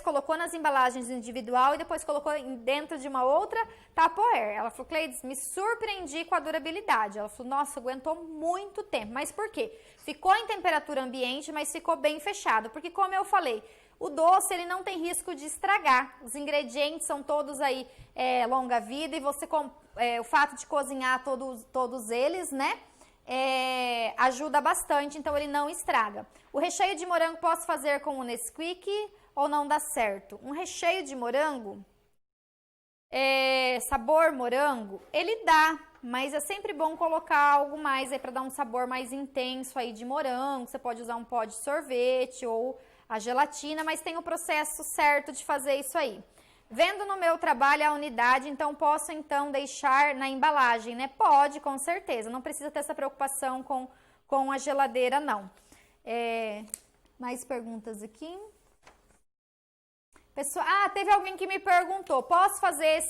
colocou nas embalagens individual e depois colocou dentro de uma outra Tupperware. Ela falou, Cleides, me surpreendi com a durabilidade. Ela falou, nossa, aguentou muito tempo. Mas por quê? Ficou em temperatura ambiente, mas ficou bem fechado. Porque, como eu falei, o doce, ele não tem risco de estragar. Os ingredientes são todos aí longa vida e o fato de cozinhar todos eles, né? Ajuda bastante, então ele não estraga. O recheio de morango posso fazer com o Nesquik ou não dá certo? Um recheio de morango, sabor morango, ele dá, mas é sempre bom colocar algo mais aí para dar um sabor mais intenso aí de morango. Você pode usar um pó de sorvete ou a gelatina, mas tem o processo certo de fazer isso aí. Vendo no meu trabalho a unidade, então posso então deixar na embalagem, né? Pode, com certeza. Não precisa ter essa preocupação com a geladeira, não. Mais perguntas aqui. Pessoal, teve alguém que me perguntou, posso fazer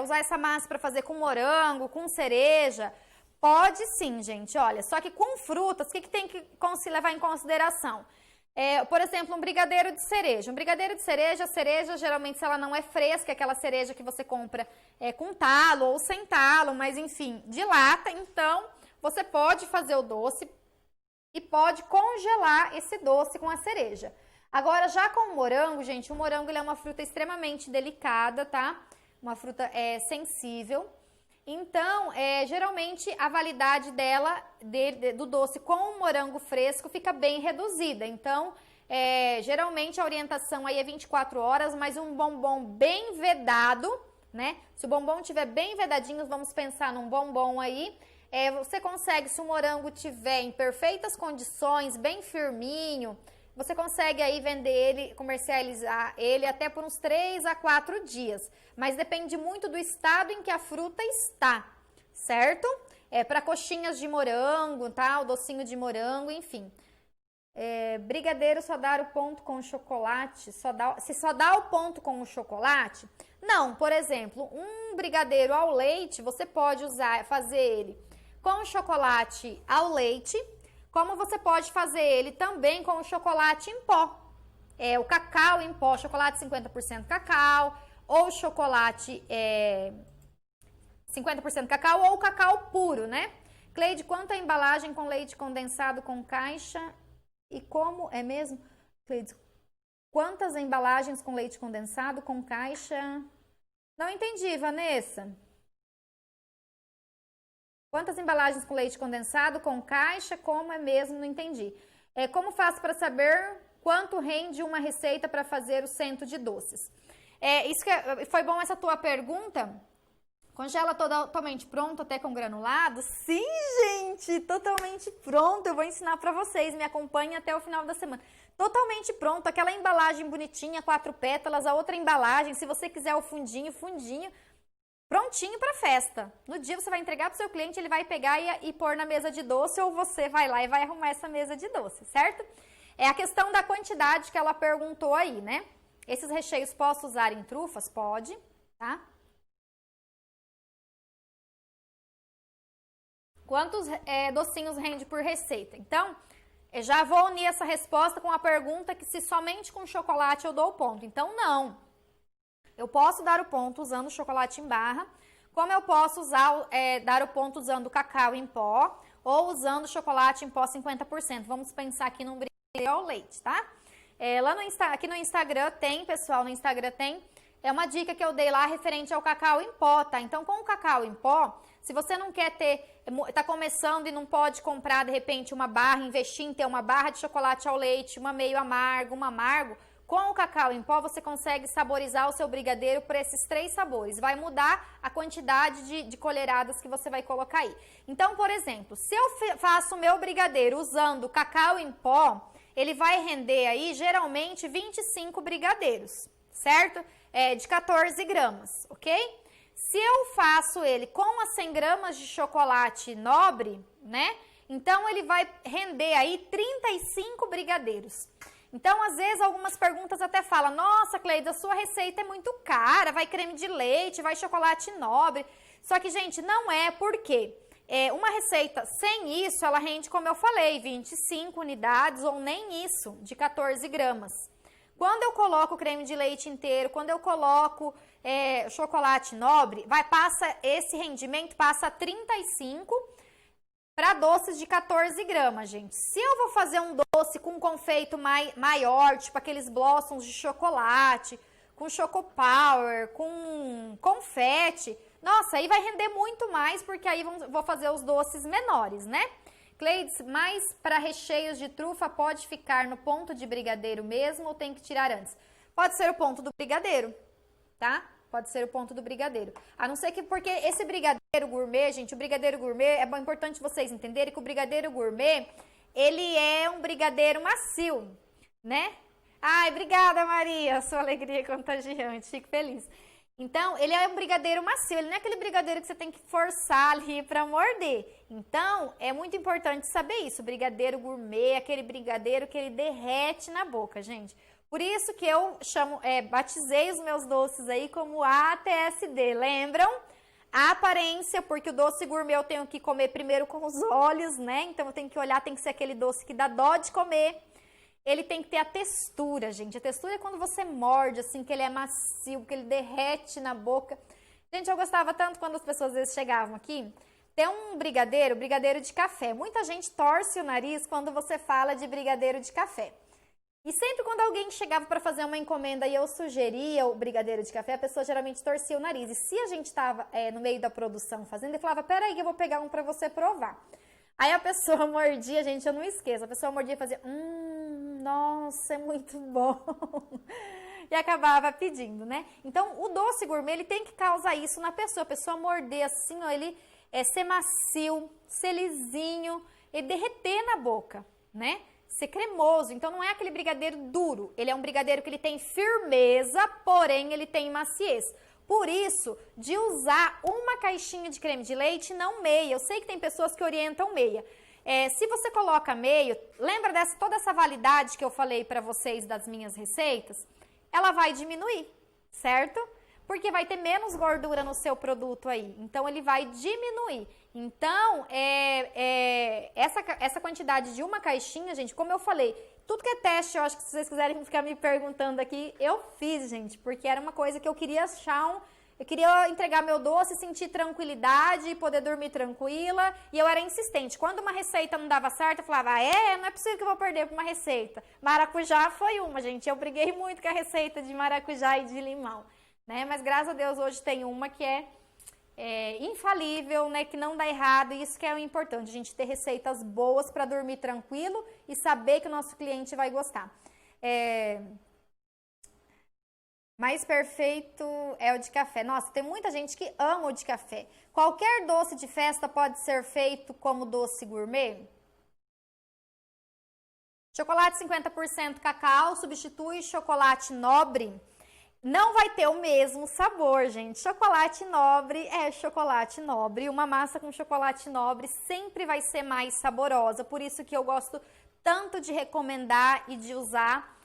usar essa massa para fazer com morango, com cereja? Pode sim, gente. Olha, só que com frutas, o que tem que se levar em consideração? Por exemplo, um brigadeiro de cereja. Um brigadeiro de cereja, a cereja geralmente se ela não é fresca, aquela cereja que você compra com talo ou sem talo, mas enfim, de lata, então você pode fazer o doce e pode congelar esse doce com a cereja. Agora, já com o morango, gente, o morango ele é uma fruta extremamente delicada, tá? Uma fruta sensível. Então, geralmente a validade do doce com o morango fresco fica bem reduzida. Então, Geralmente a orientação aí é 24 horas, mas um bombom bem vedado, né? Se o bombom estiver bem vedadinho, vamos pensar num bombom aí. Você consegue, se o morango tiver em perfeitas condições, bem firminho, você consegue aí vender ele, comercializar ele até por uns 3 a 4 dias. Mas depende muito do estado em que a fruta está, certo? Para coxinhas de morango, tá? O docinho de morango, enfim. Brigadeiro só dar o ponto com o chocolate, se só dá o ponto com o chocolate? Não, por exemplo, um brigadeiro ao leite, você pode fazer ele com o chocolate ao leite, como você pode fazer ele também com o chocolate em pó. O cacau em pó, chocolate 50% cacau, ou chocolate 50% cacau, ou cacau puro, né? Cleide, quanto a embalagem com leite condensado com caixa e como é mesmo? Cleide, quantas embalagens com leite condensado com caixa? Não entendi, Vanessa. Quantas embalagens com leite condensado, com caixa, como é mesmo? Não entendi. Como faço para saber quanto rende uma receita para fazer o cento de doces? Foi bom essa tua pergunta. Congela totalmente pronto, até com granulado? Sim, gente, totalmente pronto. Eu vou ensinar para vocês, me acompanhem até o final da semana. Totalmente pronto, aquela embalagem bonitinha, 4 pétalas, a outra embalagem, se você quiser o fundinho, prontinho para festa. No dia você vai entregar para o seu cliente, ele vai pegar e pôr na mesa de doce, ou você vai lá e vai arrumar essa mesa de doce, certo? É a questão da quantidade que ela perguntou aí, né? Esses recheios posso usar em trufas? Pode, tá? Quantos docinhos rende por receita? Então, eu já vou unir essa resposta com a pergunta que se somente com chocolate eu dou o ponto. Então, não. Eu posso dar o ponto usando chocolate em barra, como eu posso dar o ponto usando cacau em pó ou usando chocolate em pó 50%. Vamos pensar aqui num brigadeiro ao leite, tá? Aqui no Instagram tem, pessoal, no Instagram tem, uma dica que eu dei lá referente ao cacau em pó, tá? Então, com o cacau em pó, se você não quer tá começando e não pode comprar, de repente, uma barra, investir em ter uma barra de chocolate ao leite, uma meio amargo, uma amargo, com o cacau em pó, você consegue saborizar o seu brigadeiro por esses 3 sabores. Vai mudar a quantidade de colheradas que você vai colocar aí. Então, por exemplo, se eu faço o meu brigadeiro usando cacau em pó, ele vai render aí, geralmente, 25 brigadeiros, certo? De 14 gramas, ok? Se eu faço ele com as 100 gramas de chocolate nobre, né? Então, ele vai render aí 35 brigadeiros. Então, às vezes, algumas perguntas até falam, nossa, Cleide, a sua receita é muito cara, vai creme de leite, vai chocolate nobre. Só que, gente, não é, porque uma receita sem isso, ela rende, como eu falei, 25 unidades ou nem isso, de 14 gramas. Quando eu coloco creme de leite inteiro, quando eu coloco chocolate nobre, esse rendimento passa a 35 para doces de 14 gramas, gente. Se eu vou fazer um doce com confeito maior, tipo aqueles blossoms de chocolate, com choco power, com confete, nossa, aí vai render muito mais, porque aí vou fazer os doces menores, né? Cleides, mas para recheios de trufa pode ficar no ponto de brigadeiro mesmo ou tem que tirar antes? Pode ser o ponto do brigadeiro, tá? Pode ser o ponto do brigadeiro. A não ser que, porque esse brigadeiro gourmet, gente, o brigadeiro gourmet, importante vocês entenderem que o brigadeiro gourmet, ele é um brigadeiro macio, né? Ai, obrigada, Maria, sua alegria é contagiante, fico feliz. Então, ele é um brigadeiro macio, ele não é aquele brigadeiro que você tem que forçar ali para morder. Então, é muito importante saber isso, o brigadeiro gourmet é aquele brigadeiro que ele derrete na boca, gente. Por isso que eu batizei os meus doces aí como ATSD, lembram? A aparência, porque o doce gourmet eu tenho que comer primeiro com os olhos, né? Então eu tenho que olhar, tem que ser aquele doce que dá dó de comer. Ele tem que ter a textura, gente. A textura é quando você morde, assim, que ele é macio, que ele derrete na boca. Gente, eu gostava tanto quando as pessoas às vezes chegavam aqui. Tem um brigadeiro de café. Muita gente torce o nariz quando você fala de brigadeiro de café. E sempre quando alguém chegava para fazer uma encomenda e eu sugeria o brigadeiro de café, a pessoa geralmente torcia o nariz. E se a gente estava no meio da produção fazendo, ele falava, peraí que eu vou pegar um para você provar. Aí a pessoa mordia, gente, eu não esqueço, a pessoa mordia e fazia, nossa, é muito bom. E acabava pedindo, né? Então, o doce gourmet, ele tem que causar isso na pessoa. A pessoa morder assim, ó, ele ser macio, ser lisinho e derreter na boca, né? Ser cremoso. Então, não é aquele brigadeiro duro. Ele é um brigadeiro que ele tem firmeza, porém, ele tem maciez. Por isso, de usar uma caixinha de creme de leite, não meia. Eu sei que tem pessoas que orientam meia. Se você coloca meio, lembra toda essa validade que eu falei para vocês das minhas receitas? Ela vai diminuir, certo? Porque vai ter menos gordura no seu produto aí. Então, ele vai diminuir. Então, essa quantidade de uma caixinha, gente, como eu falei, tudo que é teste, eu acho que se vocês quiserem ficar me perguntando aqui, eu fiz, gente, porque era uma coisa que eu queria eu queria entregar meu doce, sentir tranquilidade, poder dormir tranquila, e eu era insistente. Quando uma receita não dava certo, eu falava, não é possível que eu vou perder por uma receita. Maracujá foi uma, gente, eu briguei muito com a receita de maracujá e de limão, né? Mas graças a Deus hoje tem uma que é infalível, né, que não dá errado, e isso que é o importante, a gente ter receitas boas para dormir tranquilo e saber que o nosso cliente vai gostar. Mais perfeito é o de café. Nossa, tem muita gente que ama o de café. Qualquer doce de festa pode ser feito como doce gourmet? Chocolate 50% cacau substitui chocolate nobre? Não vai ter o mesmo sabor, gente. Chocolate nobre é chocolate nobre. Uma massa com chocolate nobre sempre vai ser mais saborosa. Por isso que eu gosto tanto de recomendar e de usar.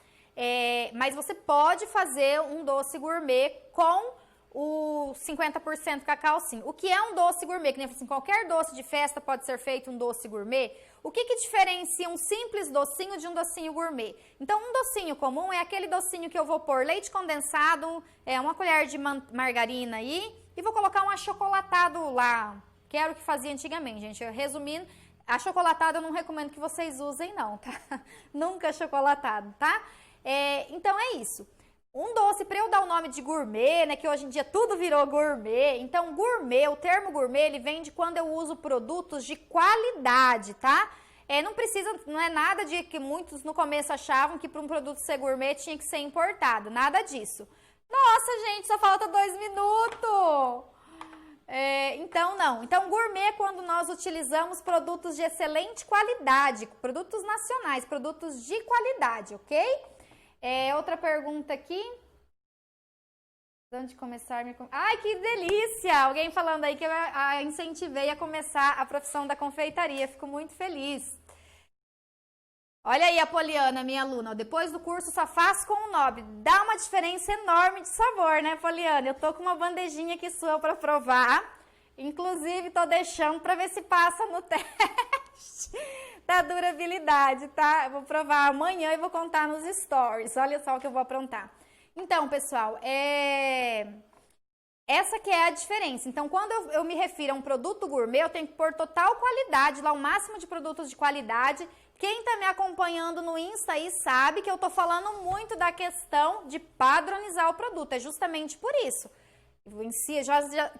Mas você pode fazer um doce gourmet com o 50% cacau, sim. O que é um doce gourmet? Que nem assim, qualquer doce de festa pode ser feito um doce gourmet. O que diferencia um simples docinho de um docinho gourmet? Então, um docinho comum é aquele docinho que eu vou pôr leite condensado, uma colher de margarina aí, e vou colocar um achocolatado lá, que era o que fazia antigamente, gente. Resumindo, achocolatado eu não recomendo que vocês usem, não, tá? Nunca achocolatado, tá? Então, é isso. Um doce, para eu dar o nome de gourmet, né, que hoje em dia tudo virou gourmet, então gourmet, o termo gourmet, ele vem de quando eu uso produtos de qualidade, tá? Não é nada de que muitos no começo achavam que para um produto ser gourmet tinha que ser importado, nada disso. Nossa, gente, só falta 2 minutos! Então, não. Então, gourmet é quando nós utilizamos produtos de excelente qualidade, produtos nacionais, produtos de qualidade, ok? Outra pergunta aqui. Antes de começar... Ai, que delícia! Alguém falando aí que eu a incentivei a começar a profissão da confeitaria. Fico muito feliz. Olha aí a Poliana, minha aluna. Depois do curso só faço com o nobre. Dá uma diferença enorme de sabor, né, Poliana? Eu tô com uma bandejinha aqui sua para provar. Inclusive, tô deixando para ver se passa no teste da durabilidade, tá? Eu vou provar amanhã e vou contar nos stories. Olha só o que eu vou aprontar. Então, pessoal, essa que é a diferença. Então, quando eu me refiro a um produto gourmet, eu tenho que pôr total qualidade, lá o máximo de produtos de qualidade. Quem tá me acompanhando no Insta aí sabe que eu tô falando muito da questão de padronizar o produto. É justamente por isso.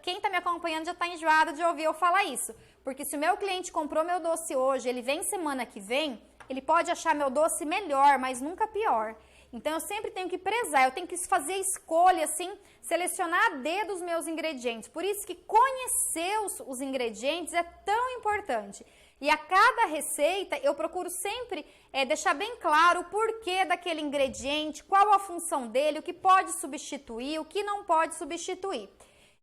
Quem tá me acompanhando já tá enjoado de ouvir eu falar isso. Porque se o meu cliente comprou meu doce hoje, ele vem semana que vem, ele pode achar meu doce melhor, mas nunca pior. Então, eu sempre tenho que prezar, eu tenho que fazer escolha, assim, selecionar a dedo os meus ingredientes. Por isso que conhecer os ingredientes é tão importante. E a cada receita, eu procuro sempre deixar bem claro o porquê daquele ingrediente, qual a função dele, o que pode substituir, o que não pode substituir.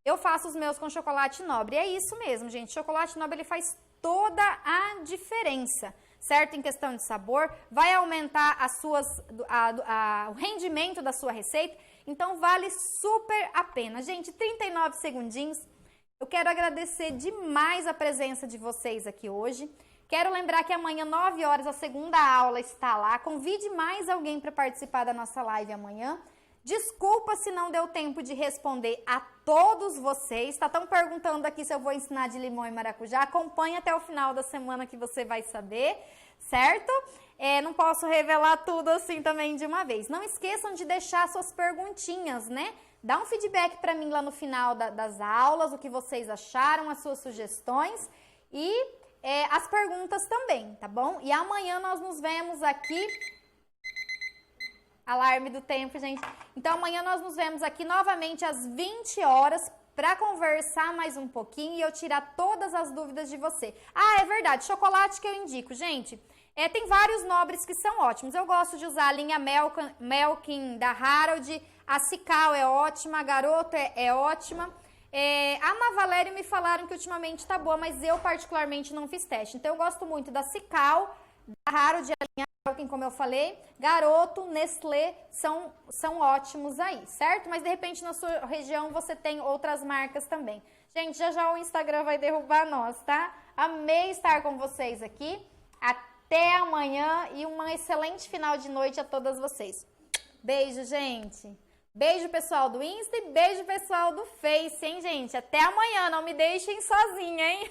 Eu faço os meus com chocolate nobre. É isso mesmo, gente. Chocolate nobre, ele faz toda a diferença, certo? Em questão de sabor, vai aumentar o rendimento da sua receita. Então, vale super a pena. Gente, 39 segundinhos. Eu quero agradecer demais a presença de vocês aqui hoje. Quero lembrar que amanhã, 9 horas, a segunda aula está lá. Convide mais alguém para participar da nossa live amanhã. Desculpa se não deu tempo de responder a todos vocês. Estão perguntando aqui se eu vou ensinar de limão e maracujá. Acompanhe até o final da semana que você vai saber, certo? Não posso revelar tudo assim também de uma vez. Não esqueçam de deixar suas perguntinhas, né? Dá um feedback para mim lá no final das aulas, o que vocês acharam, as suas sugestões e as perguntas também, tá bom? E amanhã nós nos vemos aqui Alarme do tempo, gente. Então, amanhã nós nos vemos aqui novamente às 20 horas para conversar mais um pouquinho e eu tirar todas as dúvidas de você. Ah, é verdade, chocolate que eu indico, gente. Tem vários nobres que são ótimos. Eu gosto de usar a linha Melkin da Harold, a Cical é ótima, a Garoto é ótima. A Mavalério me falaram que ultimamente tá boa, mas eu particularmente não fiz teste. Então eu gosto muito da Cical, da Harold, a linha Melkin, como eu falei, Garoto, Nestlé, são ótimos aí, certo? Mas de repente na sua região você tem outras marcas também. Gente, já o Instagram vai derrubar nós, tá? Amei estar com vocês aqui. Até amanhã e um excelente final de noite a todas vocês. Beijo, gente. Beijo, pessoal do Insta e beijo, pessoal do Face, hein, gente? Até amanhã. Não me deixem sozinha, hein?